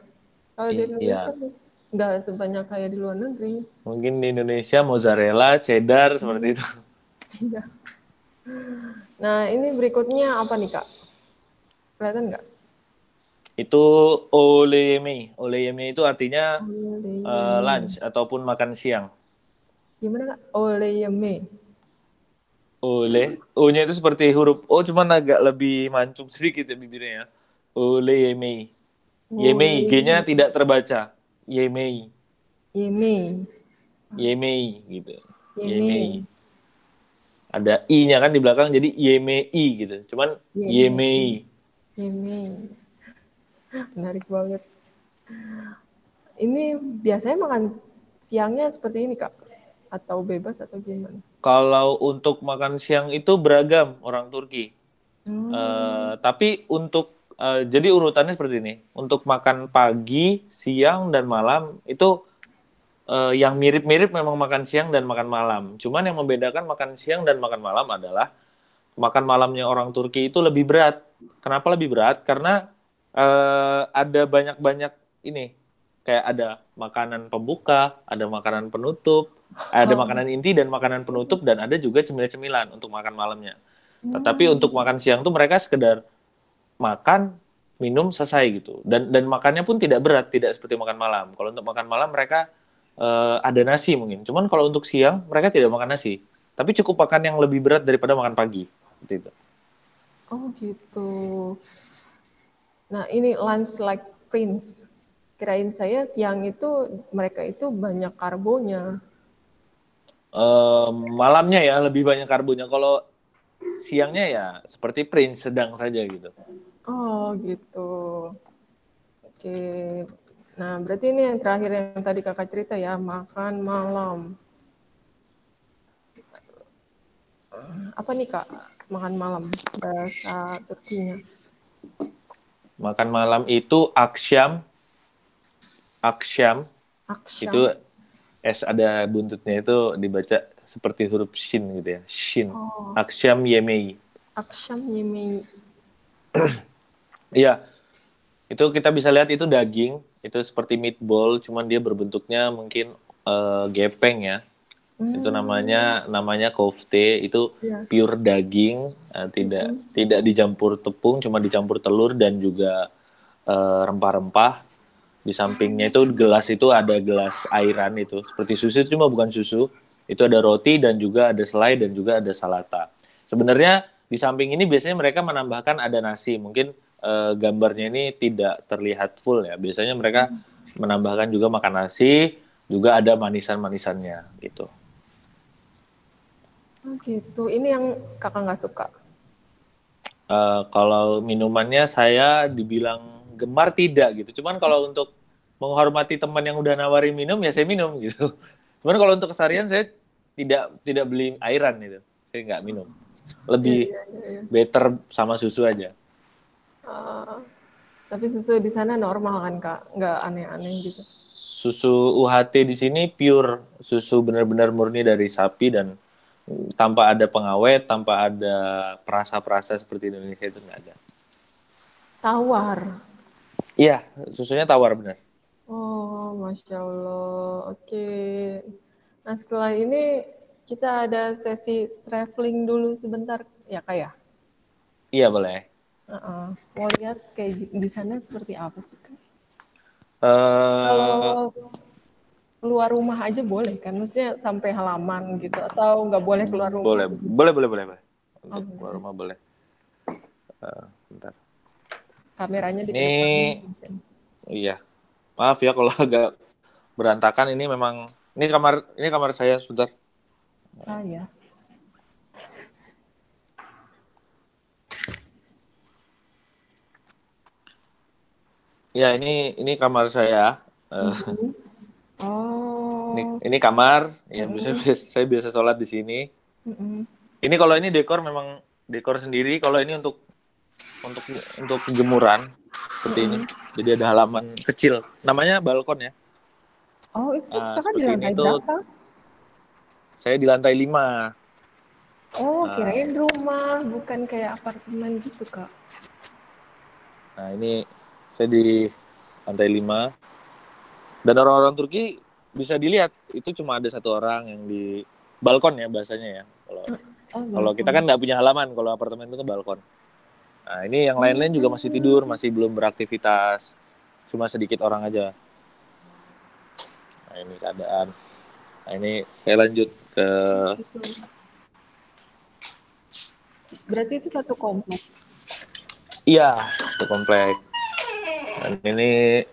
Kalau di Indonesia Iya. nggak sebanyak kayak di luar negeri. Mungkin di Indonesia mozzarella, cheddar seperti itu. Iya. Nah ini berikutnya apa nih kak? Kelihatan nggak? Itu oleyeme. Oleyeme itu artinya Oleyeme. lunch ataupun makan siang. Gimana kak? Oleyeme. O-nya itu seperti huruf O, cuman agak lebih mancung sedikit ya bibirnya ya. Oleyeme. Yemei, G-nya Oleyeme. tidak terbaca. Yemei. Yeme. Yemei gitu. Yeme. Yemei. Ada I-nya kan di belakang jadi Yemei gitu. Cuman Yemei. Yeme. Menarik banget. Ini biasanya makan siangnya seperti ini kak? Atau bebas atau gimana? Kalau untuk makan siang itu beragam orang Turki. Hmm. Tapi untuk Jadi urutannya seperti ini. Untuk makan pagi, siang, dan malam itu yang mirip-mirip memang makan siang dan makan malam. Cuman yang membedakan makan siang dan makan malam adalah makan malamnya orang Turki itu lebih berat. Kenapa lebih berat? Karena ada banyak-banyak ini. Kayak ada makanan pembuka, ada makanan penutup, ada makanan inti dan makanan penutup, dan ada juga cemil-cemilan untuk makan malamnya. Tetapi untuk makan siang tuh mereka sekedar makan, minum, selesai gitu. Dan makannya pun tidak berat, tidak seperti makan malam. Kalau untuk makan malam mereka ada nasi mungkin. Cuman kalau untuk siang mereka tidak makan nasi. Tapi cukup makan yang lebih berat daripada makan pagi. Seperti itu. Oh gitu. Nah ini lunch like prince. Kirain saya siang itu mereka itu banyak karbonya. Malamnya ya lebih banyak karbonya. Kalau siangnya ya seperti prince, sedang saja gitu. Oh gitu. Oke. Nah berarti ini yang terakhir yang tadi kakak cerita ya, makan malam. Apa nih kak, makan malam bahasa Turkinya? Makan malam itu akşam. Akşam. Itu S ada buntutnya, itu dibaca seperti huruf shin gitu ya. Shin. Akşam yemeği. Akşam yemeği. Iya. Itu kita bisa lihat itu daging, itu seperti meatball, cuman dia berbentuknya mungkin gepeng ya. Itu namanya kofte, itu pure daging, tidak dicampur tepung, cuma dicampur telur dan juga rempah-rempah. Di sampingnya itu gelas, itu ada gelas airan, itu seperti susu cuma bukan susu. Itu ada roti dan juga ada selai dan juga ada salata. Sebenarnya di samping ini biasanya mereka menambahkan ada nasi. Mungkin gambarnya ini tidak terlihat full ya. Biasanya mereka menambahkan juga makan nasi, juga ada manisan-manisannya gitu. Oh gitu. Ini yang kakak nggak suka? Kalau minumannya saya dibilang gemar tidak gitu. Cuman kalau untuk menghormati teman yang udah nawarin minum ya saya minum gitu. Cuman kalau untuk keseharian saya tidak beli airan gitu. Saya nggak minum. Lebih better sama susu aja. Tapi susu di sana normal kan kak? Nggak aneh-aneh gitu? Susu UHT di sini pure. Susu benar-benar murni dari sapi dan tanpa ada pengawet, tanpa ada perasa-perasa seperti Indonesia, itu nggak ada. Tawar? Iya, susunya tawar benar. Oh, Masya Allah. Oke. Nah, setelah ini kita ada sesi traveling dulu sebentar, ya Kak ya? Iya, boleh. Mau lihat kayak di sana seperti apa sih Kak? Kalau keluar rumah aja boleh kan? Maksudnya sampai halaman gitu, atau nggak boleh keluar rumah? Boleh. Untuk keluar rumah boleh. Bentar. Kameranya di Ini, depan. iya. Maaf ya kalau agak berantakan. Ini memang ini kamar saya, sebentar. Ya. Ya, ini kamar saya. Ini kamar. Ya, saya biasa sholat di sini. Ini kalau ini dekor memang dekor sendiri. Kalau ini untuk jemuran seperti ini. Jadi ada halaman kecil. Namanya balkon ya. Oh, itu kakak di lantai berapa? Saya di lantai 5. Oh, kirain rumah, bukan kayak apartemen gitu, Kak. Nah, ini saya di lantai 5. Dan orang-orang Turki bisa dilihat, itu cuma ada satu orang yang di balkon ya bahasanya ya. Kalau kita kan nggak punya halaman, kalau apartemen itu kan balkon. Nah, ini yang lain-lain juga masih tidur, masih belum beraktivitas. Cuma sedikit orang aja. Nah, ini keadaan. Nah, ini saya lanjut ke... Berarti itu satu komplek? Iya, satu komplek. Dan ini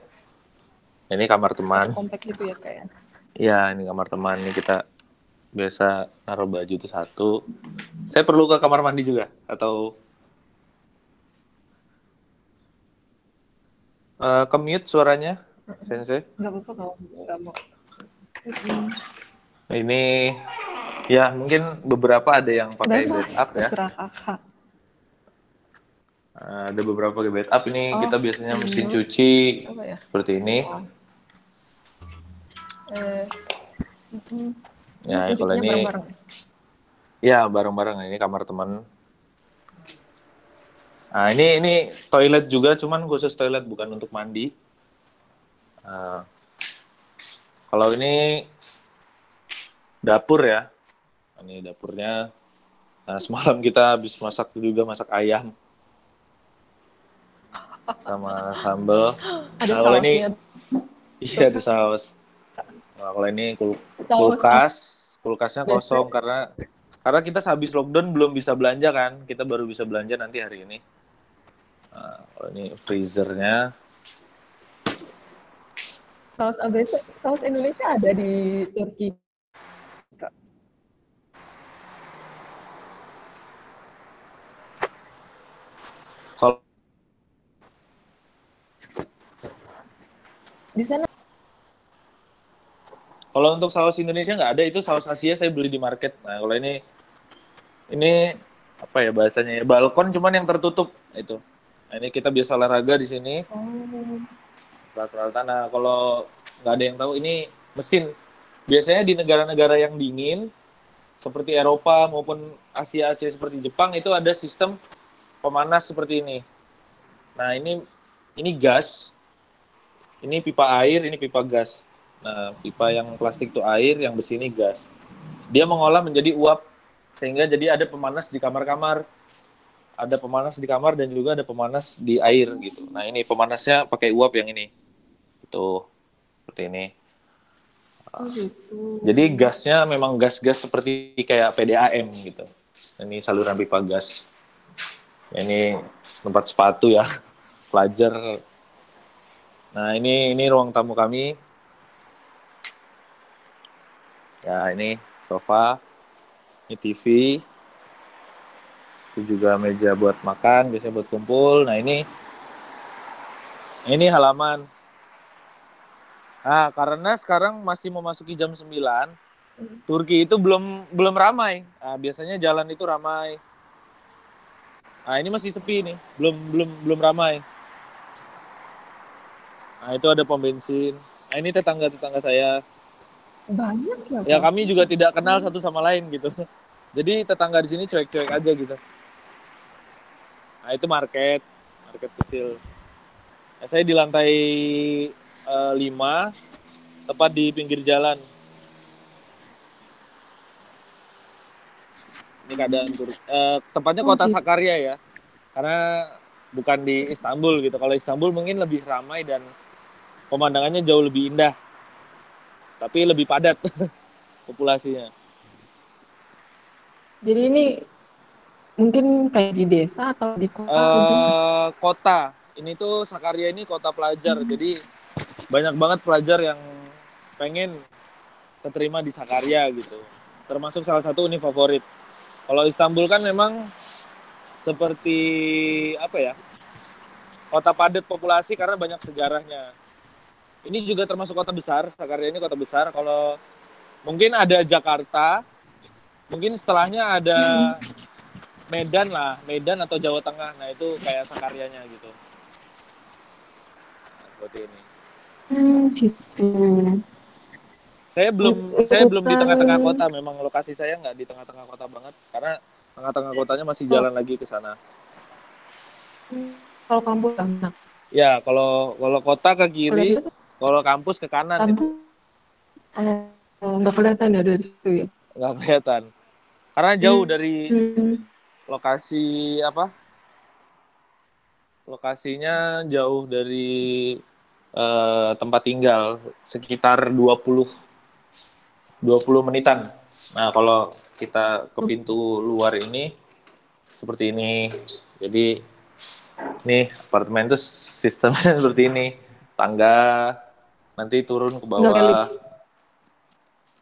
kamar teman. Satu komplek gitu ya, kayak? Iya, ini kamar teman. Ini kita biasa naruh baju itu satu. Saya perlu ke kamar mandi juga? Atau... Kemute suaranya, Sensei? Nggak apa-apa kalau nggak mau. Ini ya mungkin beberapa ada yang pakai backup ya. Terserah kakak. Ada beberapa backup ini kita biasanya mesin ini. cuci Apa ya? seperti ini. Ya, Mesin kalau cucinya ini bareng-bareng. ya bareng-bareng ini kamar teman. Nah, ini toilet juga, cuman khusus toilet bukan untuk mandi. Kalau ini dapur ya. Ini dapurnya. Nah, semalam kita habis masak ayam sama sambal. Ada Nah, kalau ini sausnya. iya ada saus. Nah, kalau ini Saus kulkasnya kosong karena kita habis lockdown belum bisa belanja kan. Kita baru bisa belanja nanti hari ini. Nah, kalau ini freezernya. saus ABC, saus Indonesia ada di Turki. Kalau Di sana untuk saus Indonesia nggak ada, itu saus Asia saya beli di market. Nah, kalau ini apa ya bahasanya ya, balkon cuman yang tertutup itu. Nah, ini kita biasa olahraga di sini. Peralatan. Nah, kalau nggak ada yang tahu, ini mesin. Biasanya di negara-negara yang dingin seperti Eropa maupun Asia seperti Jepang itu ada sistem pemanas seperti ini. Nah, ini gas. Ini pipa air, ini pipa gas. Nah, pipa yang plastik itu air, yang besi ini gas. Dia mengolah menjadi uap sehingga jadi ada pemanas di kamar-kamar. Ada pemanas di kamar dan juga ada pemanas di air gitu. Nah, ini pemanasnya pakai uap yang ini. Tuh, seperti ini. gitu. Jadi gasnya memang gas-gas seperti kayak PDAM gitu. Ini saluran pipa gas. Ini tempat sepatu ya, pelajar. Nah, ini ruang tamu kami. Ya, ini sofa, ini TV. Itu juga meja buat makan, biasanya buat kumpul. Nah, ini halaman. Nah, karena sekarang masih memasuki jam 9, Turki itu belum ramai. Nah, biasanya jalan itu ramai. Nah, ini masih sepi nih, belum ramai. Nah, itu ada pom bensin. Nah, ini tetangga saya. Banyak ya, Ya, Pak? kami juga tidak kenal satu sama lain gitu. Jadi tetangga di sini cuek-cuek aja gitu. Nah, itu market kecil. Nah, saya di lantai 5, tepat di pinggir jalan. Ini keadaan tempatnya kota Sakarya ya, karena bukan di Istanbul gitu. Kalau Istanbul mungkin lebih ramai dan pemandangannya jauh lebih indah, tapi lebih padat populasinya. Jadi ini mungkin kayak di desa atau di kota? Kota. Ini tuh Sakarya ini kota pelajar. Jadi banyak banget pelajar yang pengen keterima di Sakarya gitu. Termasuk salah satu univ favorit. Kalau Istanbul kan memang seperti apa ya? Kota padat populasi karena banyak sejarahnya. Ini juga termasuk kota besar. Sakarya ini kota besar. Kalau mungkin ada Jakarta, mungkin setelahnya ada Medan lah, Medan atau Jawa Tengah. Nah, itu kayak Sakaryanya gitu. Nah, seperti ini. Gitu. Saya belum di tengah-tengah kota. Memang lokasi saya nggak di tengah-tengah kota banget, karena tengah-tengah kotanya masih jalan lagi ke sana. Kalau kampus enak. Ya, kalau kota ke kiri, kalau kampus ke kanan itu. Nggak kelihatan ya dari situ ya? Nggak kelihatan. Karena jauh dari lokasi apa? Lokasinya jauh dari tempat tinggal, sekitar 20 menitan. Nah, kalau kita ke pintu luar ini seperti ini. Jadi nih apartemen itu sistemnya seperti ini. Tangga, nanti turun ke bawah.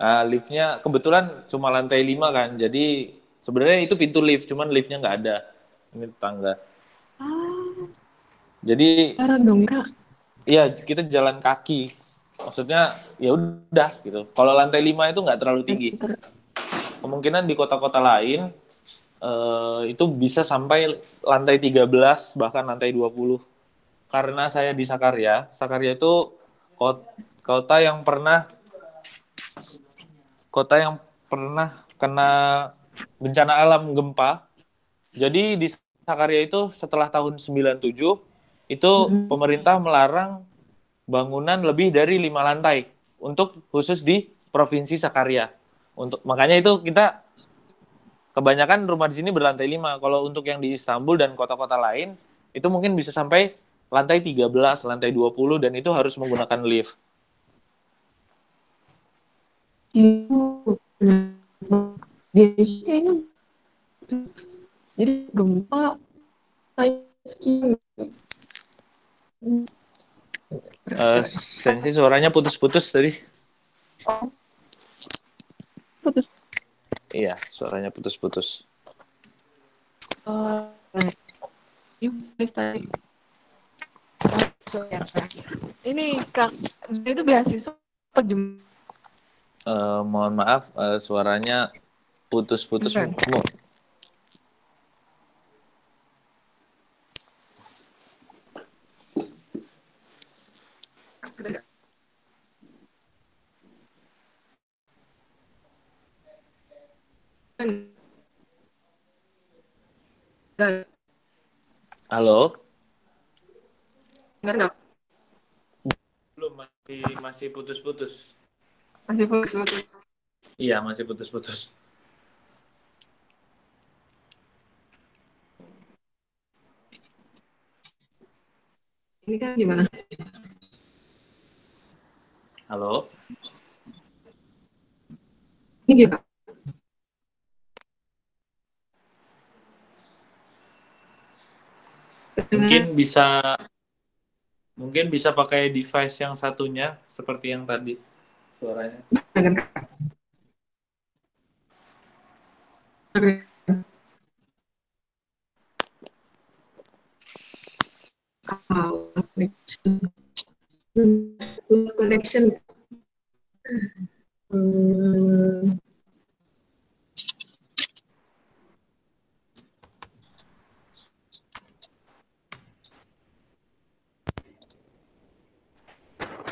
Nah, liftnya kebetulan cuma lantai 5 kan. Jadi sebenarnya itu pintu lift, cuman liftnya nggak ada. Ini tangga. Jadi dong, Kak. Iya, kita jalan kaki. Maksudnya ya udah gitu. Kalau lantai 5 itu nggak terlalu tinggi. Kemungkinan di kota-kota lain itu bisa sampai lantai 13 bahkan lantai 20. Karena saya di Sakarya. Sakarya itu kota yang pernah kena bencana alam gempa. Jadi di Sakarya itu setelah tahun 97 itu pemerintah melarang bangunan lebih dari 5 lantai untuk khusus di provinsi Sakarya. Makanya itu kita kebanyakan rumah di sini berlantai 5. Kalau untuk yang di Istanbul dan kota-kota lain itu mungkin bisa sampai lantai 13, lantai 20 dan itu harus menggunakan lift. Jadi gempa Sensei suaranya putus-putus tadi. putus. Iya, suaranya putus-putus. Ini Kak, itu beasiswa apa gimana? Mohon maaf, suaranya putus-putus. Halo? Dengar nggak? Belum, masih putus-putus. Masih putus. Iya, masih putus-putus. Ini kan gimana? Halo? Ini gimana? Mungkin bisa pakai device yang satunya seperti yang tadi suaranya. Lose connection.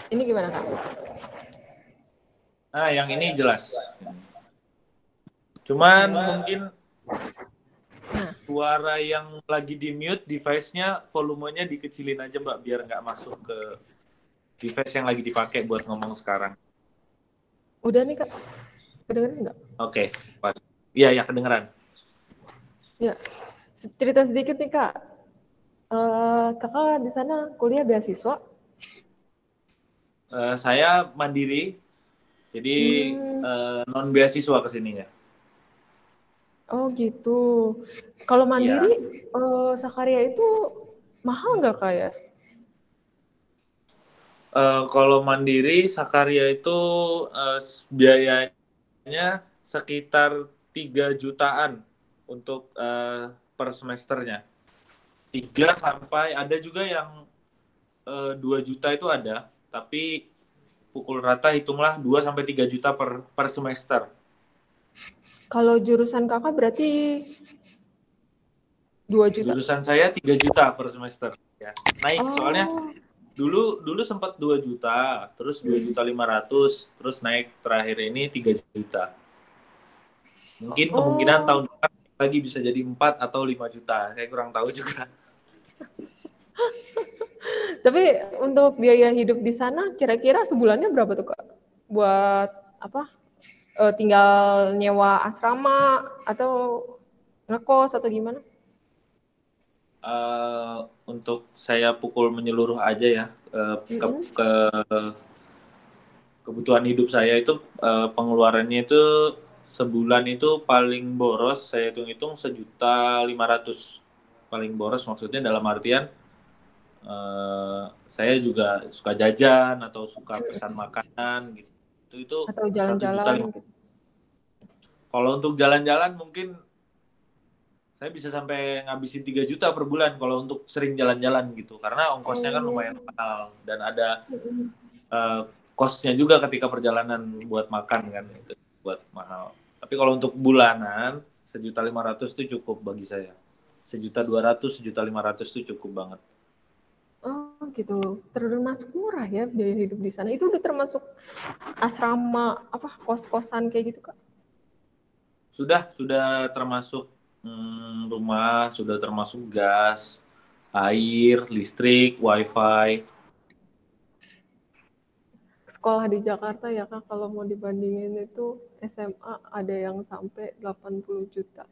Ini gimana, Kak? Nah, yang ini jelas. Cuman mungkin suara yang lagi di mute device-nya volumenya dikecilin aja, Mbak, biar nggak masuk ke device yang lagi dipakai buat ngomong sekarang. Udah nih, Kak. Kedengeran nggak? Oke, pas. Iya, kedengeran. Ya, cerita sedikit nih, Kak. Kakak di sana kuliah beasiswa? Saya mandiri, jadi non beasiswa kesininya. Oh gitu. Kalau mandiri, Sakarya itu mahal nggak, Kak ya? Kalau mandiri Sakarya itu biayanya sekitar 3 jutaan untuk per semesternya. 3 sampai ada juga yang 2 juta itu ada, tapi pukul rata hitunglah 2 sampai 3 juta per semester. Kalau jurusan Kakak berarti 2 juta? Jurusan saya 3 juta per semester ya. Naik soalnya dulu sempat 2 juta, terus 2.500.000, terus naik terakhir ini 3 juta. Mungkin kemungkinan tahun depan lagi bisa jadi 4 atau 5 juta. Saya kurang tahu juga. Tapi untuk biaya hidup di sana kira-kira sebulannya berapa tuh, Kak? Buat apa? Tinggal nyewa asrama atau ngekos atau gimana? Untuk saya pukul menyeluruh aja ya ke kebutuhan hidup saya itu pengeluarannya itu sebulan itu paling boros saya hitung-hitung 1.500.000 paling boros, maksudnya dalam artian saya juga suka jajan atau suka pesan makanan gitu. Itu atau jalan-jalan gitu. Kalau untuk jalan-jalan mungkin saya bisa sampai ngabisin 3 juta per bulan kalau untuk sering jalan-jalan gitu. Karena ongkosnya kan lumayan mahal dan ada kosnya juga ketika perjalanan buat makan kan, itu buat mahal. Tapi kalau untuk bulanan 1.500.000 itu cukup bagi saya. 1.200.000, 1.500.000 itu cukup banget. Oh gitu, termasuk murah ya biaya hidup di sana. Itu udah termasuk asrama apa kos-kosan kayak gitu Kak? Sudah termasuk rumah, sudah termasuk gas, air, listrik, wifi. Sekolah di Jakarta ya Kak, kalau mau dibandingin itu SMA ada yang sampai 80 juta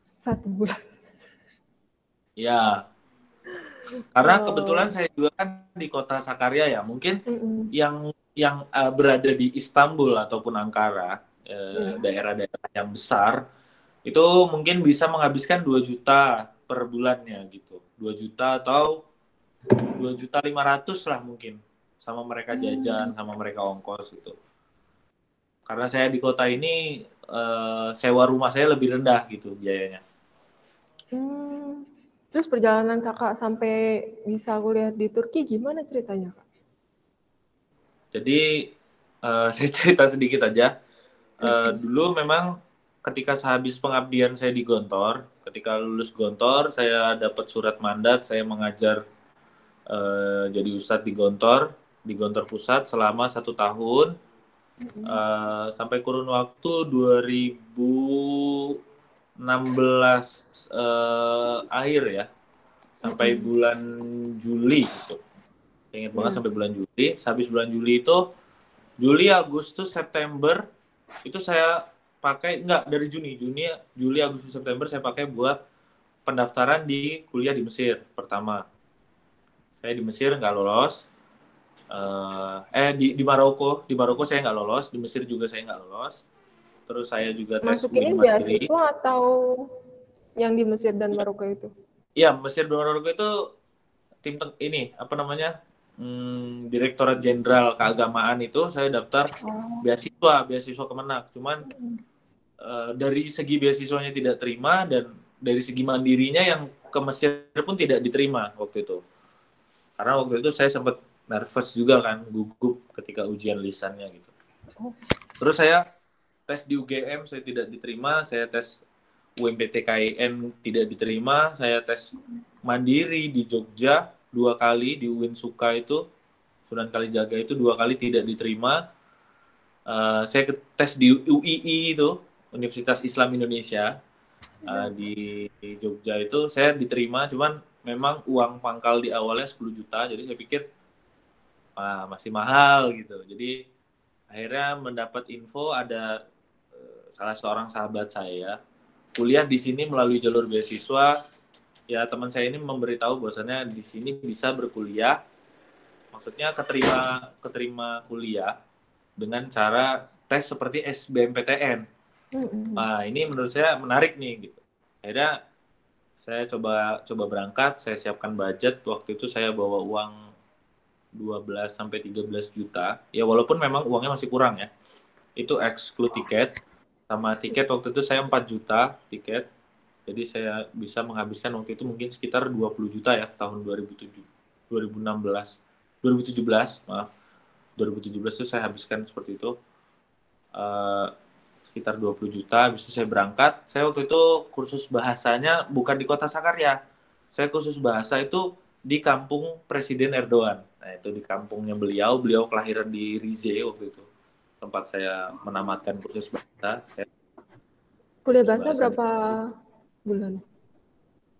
satu bulan. Ya, karena Wow. kebetulan saya juga kan di kota Sakarya ya. Mungkin Mm-mm. yang berada di Istanbul ataupun Ankara, Ya. daerah-daerah yang besar, itu mungkin bisa menghabiskan 2 juta per bulannya gitu. 2 juta atau 2.500.000 lah mungkin. Sama mereka jajan, sama mereka ongkos gitu. Karena saya di kota ini, sewa rumah saya lebih rendah gitu biayanya. Terus perjalanan Kakak sampai bisa kuliah di Turki gimana ceritanya Kak? Jadi saya cerita sedikit aja. Dulu memang ketika sehabis pengabdian saya di Gontor, ketika lulus Gontor, saya dapat surat mandat, saya mengajar jadi ustadz di Gontor Pusat selama 1 tahun, sampai kurun waktu 2016 akhir ya, sampai bulan Juli gitu. Ingat banget sampai bulan Juli. Habis bulan Juli itu, Juli, Agustus, September itu saya pakai, enggak, dari Juli, Agustus, September saya pakai buat pendaftaran di kuliah di Mesir pertama. Saya di Mesir nggak lolos. Di Maroko saya nggak lolos, di Mesir juga saya nggak lolos. Terus saya juga tes Masukinnya UIN mandiri. beasiswa atau yang di Mesir dan Maroko itu? Iya, Mesir dan Maroko itu ini apa namanya, Direktorat Jenderal Keagamaan itu saya daftar beasiswa Kemenak. Cuman dari segi beasiswanya tidak terima, dan dari segi mandirinya yang ke Mesir pun tidak diterima waktu itu. Karena waktu itu saya sempat nervous juga kan, gugup ketika ujian lisannya gitu. Terus saya tes di UGM saya tidak diterima, saya tes UMPTKIN tidak diterima, saya tes mandiri di Jogja 2 kali, di UIN Suka itu, Sunan Kalijaga itu 2 kali tidak diterima. Saya tes di UII itu, Universitas Islam Indonesia, di Jogja itu saya diterima, cuman memang uang pangkal di awalnya 10 juta, jadi saya pikir masih mahal gitu. Jadi akhirnya mendapat info ada salah seorang sahabat saya kuliah di sini melalui jalur beasiswa. Ya, teman saya ini memberitahu bahwasannya di sini bisa berkuliah, maksudnya keterima kuliah dengan cara tes seperti SBMPTN. Nah, ini menurut saya menarik nih gitu. Akhirnya saya coba berangkat, saya siapkan budget. Waktu itu saya bawa uang 12 sampai 13 juta. Ya walaupun memang uangnya masih kurang ya. Itu exclude tiket. Sama tiket waktu itu saya 4 juta tiket. Jadi saya bisa menghabiskan waktu itu mungkin sekitar 20 juta ya tahun 2017, maaf. 2017 itu saya habiskan seperti itu. Sekitar 20 juta, habis itu saya berangkat. Saya waktu itu kursus bahasanya bukan di kota Sakarya. Saya kursus bahasa itu di kampung Presiden Erdogan. Nah, itu di kampungnya beliau kelahiran di Rize waktu itu. Tempat saya menamatkan kursus bahasa. Kuliah bahasa berapa bulan?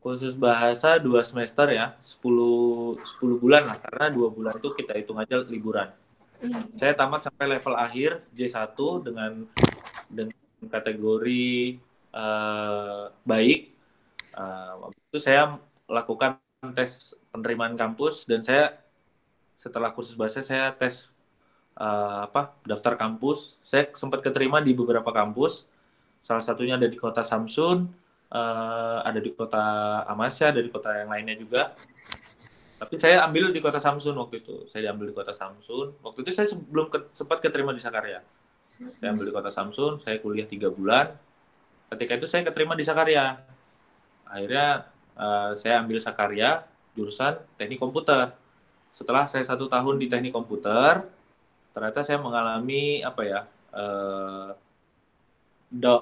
Kursus bahasa 2 semester ya, 10 bulan lah, karena 2 bulan itu kita hitung aja liburan. Saya tamat sampai level akhir J1 dengan kategori baik. Itu saya lakukan tes penerimaan kampus, dan saya setelah kursus bahasa saya tes daftar kampus. Saya sempat keterima di beberapa kampus. Salah satunya ada di kota Samsun, ada di kota Amasya, ada di kota yang lainnya juga. Tapi saya ambil di kota Samsun waktu itu. Saya ambil di kota Samsun. Waktu itu saya belum sempat keterima di Sakarya. Saya ambil di kota Samsun, saya kuliah 3 bulan. Ketika itu saya keterima di Sakarya. Akhirnya saya ambil Sakarya, jurusan teknik komputer. Setelah saya 1 tahun di teknik komputer, ternyata saya mengalami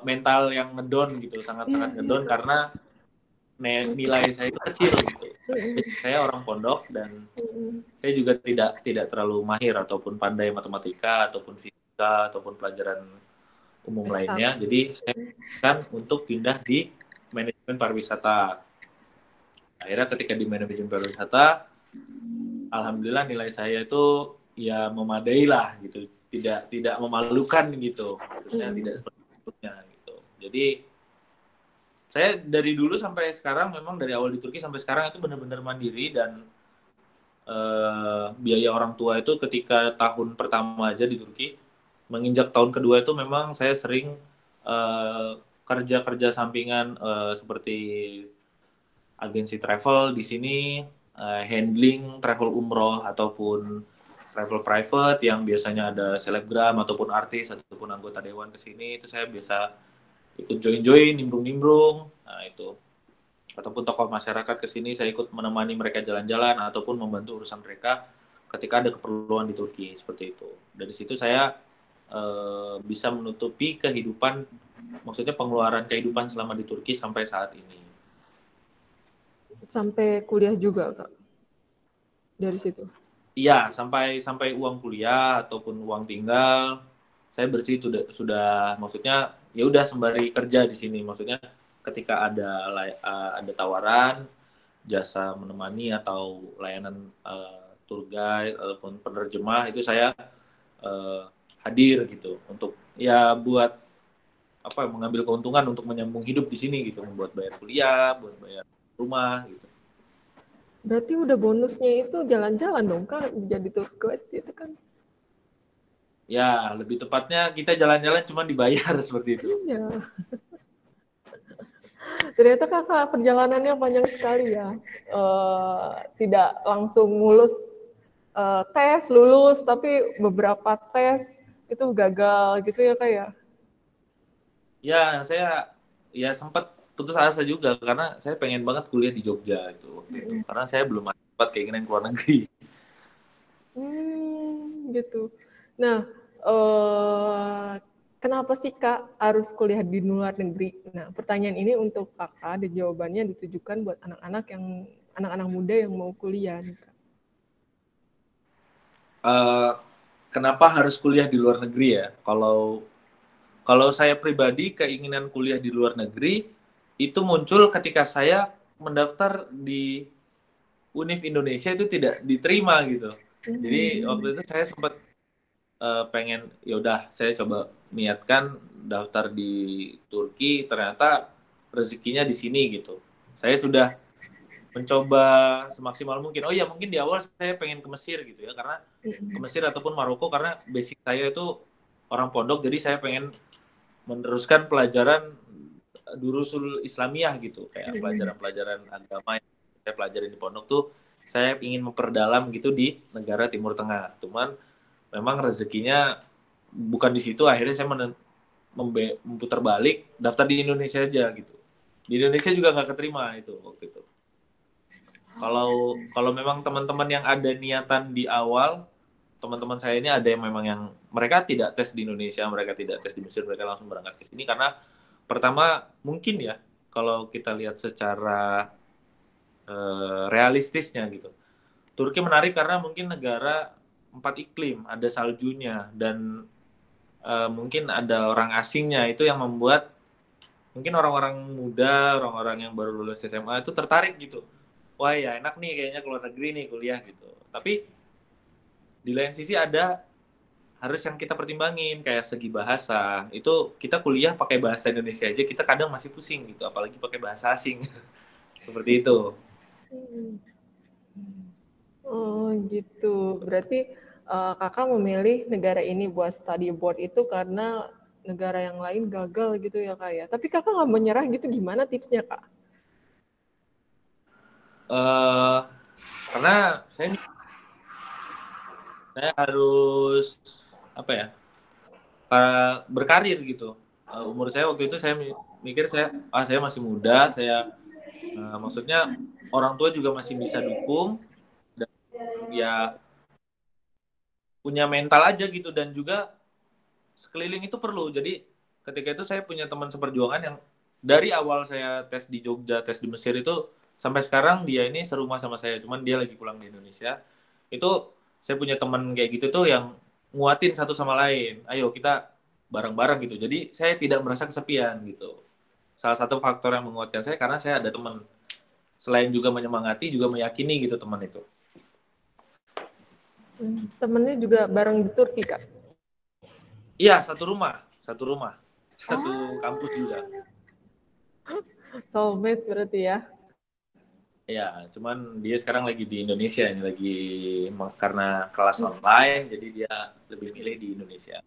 mental yang ngedon gitu, sangat-sangat ngedon karena nilai saya itu kecil gitu. Saya orang pondok dan saya juga tidak terlalu mahir ataupun pandai matematika ataupun fisika ataupun pelajaran umum lainnya. Jadi saya kan untuk pindah di manajemen pariwisata. Akhirnya ketika di manajemen pariwisata, alhamdulillah nilai saya itu ya memadai lah gitu, tidak memalukan gitu, maksudnya tidak seperti itu gitu. Jadi saya dari dulu sampai sekarang memang dari awal di Turki sampai sekarang itu benar-benar mandiri dan biaya orang tua itu ketika tahun pertama aja di Turki, menginjak tahun kedua itu memang saya sering kerja-kerja sampingan seperti agensi travel di sini, handling travel umroh ataupun travel private yang biasanya ada selebgram ataupun artis ataupun anggota dewan ke sini, itu saya biasa ikut join-join, nimbrung-nimbrung, nah itu. Ataupun tokoh masyarakat ke sini, saya ikut menemani mereka jalan-jalan ataupun membantu urusan mereka ketika ada keperluan di Turki, seperti itu. Dari situ saya bisa menutupi kehidupan, maksudnya pengeluaran kehidupan selama di Turki sampai saat ini. Sampai kuliah juga, Kak? Dari situ? Iya, sampai uang kuliah ataupun uang tinggal, saya bersih sudah maksudnya ya udah sembari kerja di sini, maksudnya ketika ada tawaran jasa menemani atau layanan tour guide ataupun penerjemah itu saya hadir gitu untuk ya buat apa mengambil keuntungan untuk menyambung hidup di sini gitu, buat bayar kuliah, buat bayar rumah gitu. Berarti udah bonusnya itu jalan-jalan dong, Kak, jadi tour guide itu kan? Ya, lebih tepatnya kita jalan-jalan cuma dibayar seperti itu. Iya. Ternyata Kakak perjalanannya panjang sekali ya. Tidak langsung mulus tes, lulus, tapi beberapa tes itu gagal gitu ya, Kak ya? Ya, saya ya sempat putus asa juga karena saya pengen banget kuliah di Jogja itu waktu itu. Karena saya belum sempat keinginan keluar negeri. Gitu. Nah, kenapa sih Kak harus kuliah di luar negeri? Nah, pertanyaan ini untuk Kakak dan jawabannya ditujukan buat anak-anak muda yang mau kuliah nih, Kak. Kenapa harus kuliah di luar negeri ya? Kalau saya pribadi keinginan kuliah di luar negeri itu muncul ketika saya mendaftar di Univ Indonesia itu tidak diterima gitu. Jadi waktu itu saya sempat pengen ya udah saya coba niatkan daftar di Turki, ternyata rezekinya di sini gitu. Saya sudah mencoba semaksimal mungkin. Oh iya, mungkin di awal saya pengen ke Mesir gitu ya, karena ke Mesir ataupun Maroko karena basic saya itu orang pondok, jadi saya pengen meneruskan pelajaran Durusul Islamiyah gitu, kayak pelajaran-pelajaran agama yang saya pelajarin di pondok tuh saya ingin memperdalam gitu di negara Timur Tengah. Cuman memang rezekinya bukan di situ, akhirnya saya memutar balik daftar di Indonesia aja gitu. Di Indonesia juga nggak keterima itu waktu itu. Kalau memang teman-teman yang ada niatan di awal, teman-teman saya ini ada yang memang yang mereka tidak tes di Indonesia, mereka tidak tes di Mesir, mereka langsung berangkat ke sini karena pertama mungkin ya kalau kita lihat secara realistisnya gitu. Turki menarik karena mungkin negara 4 iklim, ada saljunya dan mungkin ada orang asingnya, itu yang membuat mungkin orang-orang muda, orang-orang yang baru lulus SMA itu tertarik gitu. Wah ya enak nih kayaknya keluar negeri nih kuliah gitu. Tapi di lain sisi ada harus yang kita pertimbangin kayak segi bahasa. Itu kita kuliah pakai bahasa Indonesia aja kita kadang masih pusing gitu, apalagi pakai bahasa asing. Seperti itu. Oh gitu. Berarti Kakak memilih negara ini buat study abroad itu karena negara yang lain gagal gitu ya, Kak ya. Tapi Kakak nggak menyerah gitu, gimana tipsnya, Kak? Karena saya harus apa ya, berkarir gitu. Umur saya waktu itu saya mikir saya masih muda, saya maksudnya orang tua juga masih bisa dukung dan ya punya mental aja gitu, dan juga sekeliling itu perlu. Jadi ketika itu saya punya teman seperjuangan yang dari awal saya tes di Jogja, tes di Mesir itu sampai sekarang dia ini serumah sama saya, cuman dia lagi pulang di Indonesia. Itu saya punya teman kayak gitu tuh yang nguatin satu sama lain. Ayo kita bareng-bareng gitu. Jadi saya tidak merasa kesepian gitu. Salah satu faktor yang menguatkan saya karena saya ada teman. Selain juga menyemangati, juga meyakini gitu teman itu. Temennya juga bareng di Turki, Kak? Iya, satu rumah. Satu kampus juga. Soulmate berarti ya? Ya, cuman dia sekarang lagi di Indonesia ini lagi karena kelas online, jadi dia lebih milih di Indonesia.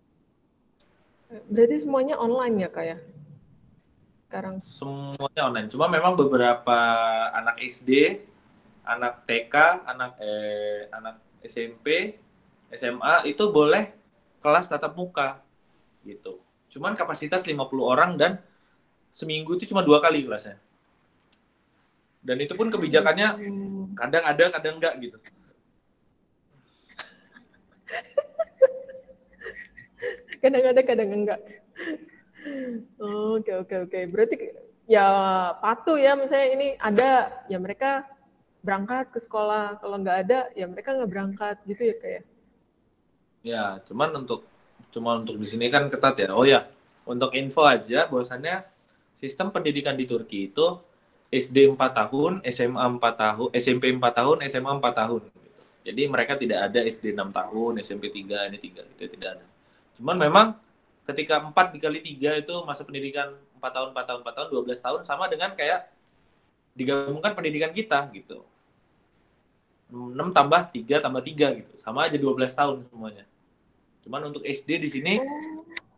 Berarti semuanya online ya, Kak ya? Sekarang. Semuanya online. Cuma memang beberapa anak SD, anak TK, anak SMP, SMA itu boleh kelas tatap muka gitu. Cuman kapasitas 50 orang dan seminggu itu cuma 2 kali kelasnya. Dan itu pun kebijakannya kadang ada, kadang enggak gitu. Kadang ada, kadang enggak. Oke. Berarti ya patuh ya, misalnya ini ada, ya mereka berangkat ke sekolah. Kalau nggak ada, ya mereka nggak berangkat gitu ya kayak. Ya, cuma untuk di sini kan ketat ya. Oh ya, untuk info aja, bahwasannya sistem pendidikan di Turki itu SD 4 tahun, SMA 4 tahun, SMP 4 tahun, SMA 4 tahun. Jadi mereka tidak ada SD 6 tahun, SMP 3, ini 3, itu tidak ada. Cuman memang ketika 4 dikali 3 itu masa pendidikan 4 tahun, 4 tahun, 4 tahun, 12 tahun, sama dengan kayak digabungkan pendidikan kita gitu. 6 tambah 3 tambah 3 gitu. Sama aja 12 tahun semuanya. Cuman untuk SD di sini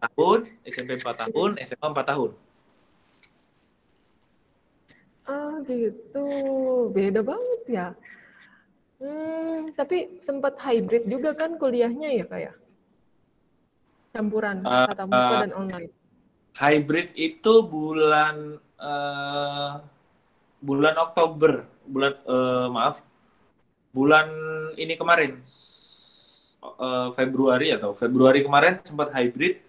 tahun, SMP 4 tahun, SMA 4 tahun. Ah gitu, beda banget ya. Tapi sempat hybrid juga kan kuliahnya ya kayak campuran tatap muka dan online. Hybrid itu bulan Oktober, bulan ini kemarin Februari kemarin sempat hybrid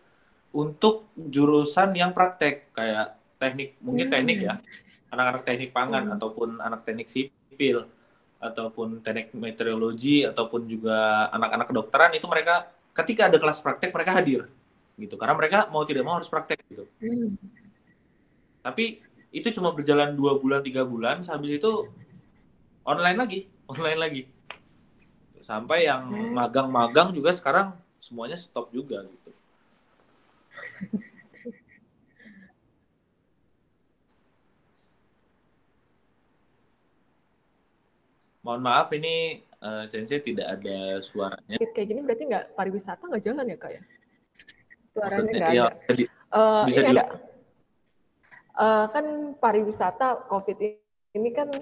untuk jurusan yang praktek kayak teknik, mungkin teknik ya, anak-anak teknik pangan ataupun anak teknik sipil ataupun teknik meteorologi ataupun juga anak-anak kedokteran, itu mereka ketika ada kelas praktek mereka hadir gitu karena mereka mau tidak mau harus praktek gitu. Tapi itu cuma berjalan 2 bulan 3 bulan, habis itu online lagi sampai yang magang juga sekarang semuanya stop juga gitu. Mohon maaf ini Sensei tidak ada suaranya. Kayak gini berarti pariwisata nggak jalan ya kak ya? Suaranya nggak Ya, ada. bisa ini ada. Kan pariwisata COVID ini kan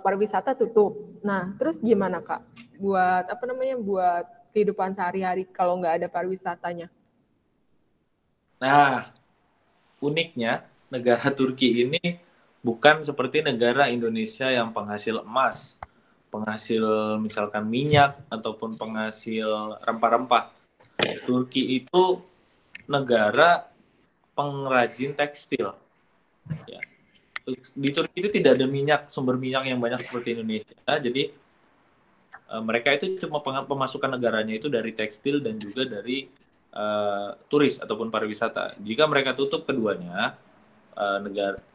pariwisata tutup. Nah, terus gimana kak? Buat buat kehidupan sehari-hari kalau nggak ada pariwisatanya? Nah, uniknya negara Turki ini bukan seperti negara Indonesia yang penghasil emas, penghasil misalkan minyak ataupun penghasil rempah-rempah. Turki itu negara pengrajin tekstil. Ya. Di Turki itu tidak ada sumber minyak yang banyak seperti Indonesia. Jadi mereka itu cuma pemasukan negaranya itu dari tekstil dan juga dari turis ataupun pariwisata. Jika mereka tutup keduanya,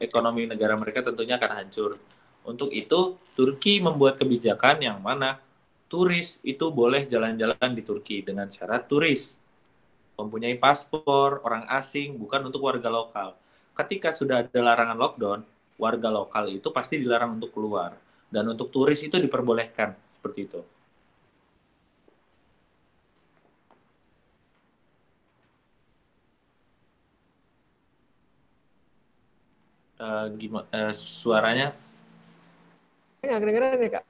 ekonomi negara mereka tentunya akan hancur. Untuk itu, Turki membuat kebijakan yang mana turis itu boleh jalan-jalan di Turki dengan syarat turis mempunyai paspor orang asing, bukan untuk warga lokal. Ketika sudah ada larangan lockdown, warga lokal itu pasti dilarang untuk keluar. Dan untuk turis itu diperbolehkan, seperti itu. Gimana suaranya? Nggak kedengeran ya kak?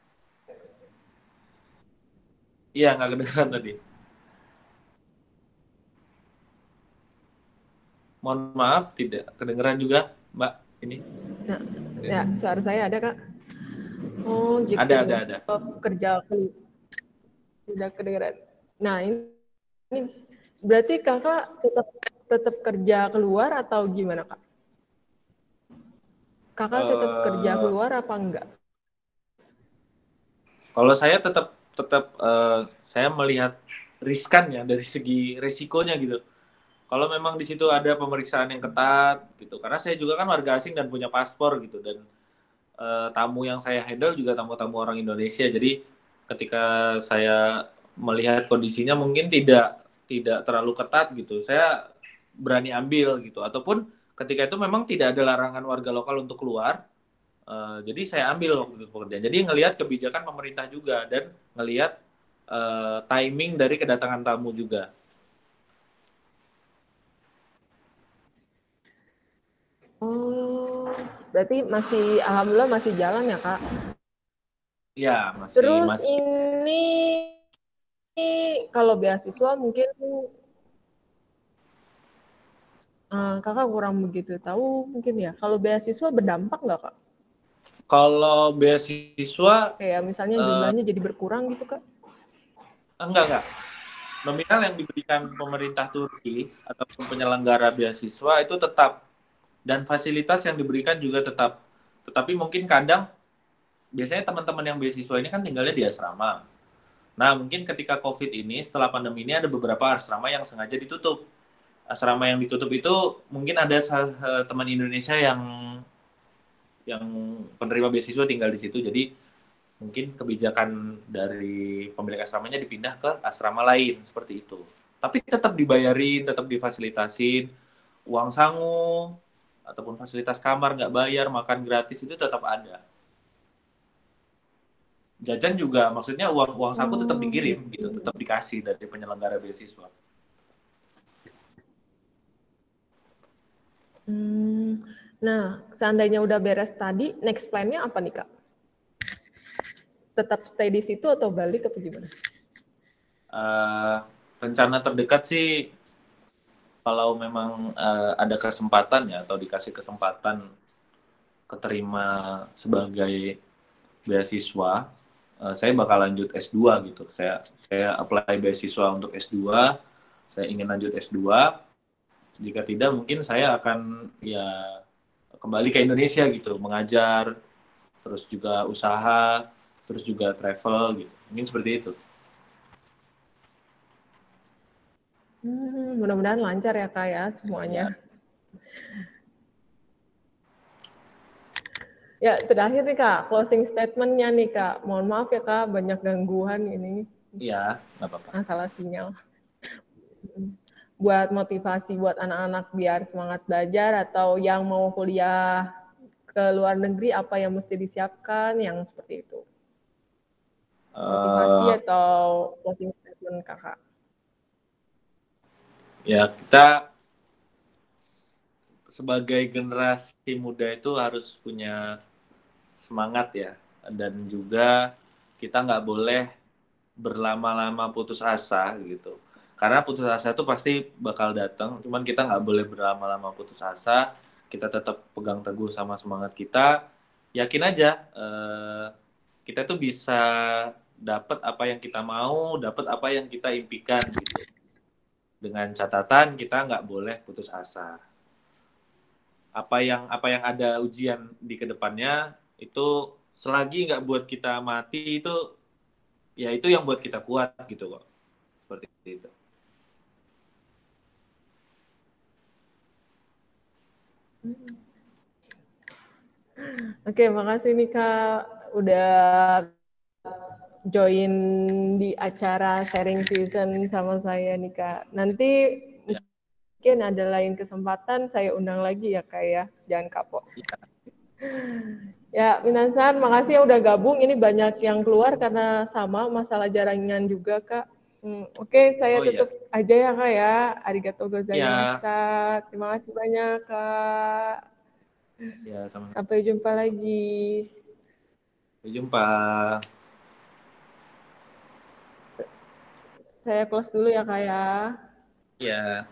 Iya, nggak kedengeran tadi. Mohon maaf, tidak kedengeran juga, Mbak. Ini. Nah, ya suara saya ada kak? Oh gitu. Ada. Kerja tidak kedengeran. Nah ini berarti kakak tetap tetap kerja keluar atau gimana, Kak? Kakak tetap kerja Eh, keluar apa enggak? Kalau saya tetap tetap saya melihat riskan ya dari segi resikonya gitu. Kalau memang di situ ada pemeriksaan yang ketat gitu, karena saya juga kan warga asing dan punya paspor gitu, dan tamu yang saya handle juga tamu-tamu orang Indonesia. Jadi ketika saya melihat kondisinya mungkin tidak tidak terlalu ketat gitu, saya berani ambil gitu. Ataupun ketika itu memang tidak ada larangan warga lokal untuk keluar, jadi saya ambil waktu itu pekerjaan. Jadi ngelihat kebijakan pemerintah juga dan ngelihat timing dari kedatangan tamu juga. Oh, berarti masih alhamdulillah masih jalan ya, Kak. Ya masih Terus masih ini kalau beasiswa mungkin Kakak kurang begitu tahu mungkin ya. Kalau beasiswa berdampak nggak, Kak? kalau beasiswa Kayak misalnya jumlahnya jadi berkurang gitu, Kak? enggak. Nominal yang diberikan pemerintah Turki ataupun penyelenggara beasiswa itu tetap, dan fasilitas yang diberikan juga tetap. Tetapi mungkin kadang biasanya teman-teman yang beasiswa ini kan tinggalnya di asrama. Nah, mungkin ketika COVID ini, setelah pandemi ini ada beberapa asrama yang sengaja ditutup. Asrama yang ditutup itu mungkin ada teman Indonesia yang penerima beasiswa tinggal di situ. Jadi mungkin kebijakan dari pemilik asramanya dipindah ke asrama lain seperti itu. Tapi tetap dibayarin, tetap difasilitasin, uang sangu ataupun fasilitas kamar nggak bayar, makan gratis itu tetap ada. Jajan juga, maksudnya uang uang saku tetap Oh, dikirim gitu. gitu, tetap dikasih dari penyelenggara beasiswa. Nah, seandainya udah beres tadi, next plan-nya apa nih, Kak? Tetap stay di situ atau balik atau gimana? Eh, Rencana terdekat sih kalau memang ada kesempatan ya atau dikasih kesempatan keterima sebagai beasiswa, saya bakal lanjut S2 gitu. Saya apply beasiswa untuk S2, saya ingin lanjut S2. Jika tidak mungkin saya akan ya kembali ke Indonesia gitu, mengajar, terus juga usaha, terus juga travel gitu. Mungkin seperti itu. Mudah-mudahan lancar ya, Kak ya semuanya. Ya, Ya, terakhir nih Kak, closing statement-nya nih Kak. Mohon maaf ya Kak, banyak gangguan ini, ya, nggak apa-apa. masalah sinyal. Buat motivasi buat anak-anak biar semangat belajar atau yang mau kuliah ke luar negeri, apa yang mesti disiapkan, yang seperti itu. Motivasi Eh, atau closing statement Kakak. Ya kita sebagai generasi muda itu harus punya semangat ya, dan juga kita nggak boleh berlama-lama putus asa gitu, karena putus asa itu pasti bakal datang, cuman kita nggak boleh berlama-lama putus asa. Kita tetap pegang teguh sama semangat kita, yakin aja kita tuh bisa dapat apa yang kita mau, dapat apa yang kita impikan gitu, dengan catatan kita nggak boleh putus asa. Apa yang ada ujian di kedepannya itu, selagi nggak buat kita mati, itu ya itu yang buat kita kuat gitu kok, seperti itu. Oke, makasih nih Kak udah join di acara sharing season sama saya nih Kak. Nanti Ya, mungkin ada lain kesempatan saya undang lagi ya Kak ya. Jangan kapok. Ya, Minansan, makasih ya udah gabung. Ini banyak yang keluar karena sama masalah jaringan juga, Kak. Oke, saya oh tutup iya, aja ya, Kak ya. Arigatou ya, gozaimashita. Terima kasih banyak, Kak. ya, sama. Sampai jumpa lagi. Sampai jumpa. Saya close dulu ya, Kak ya. Ya.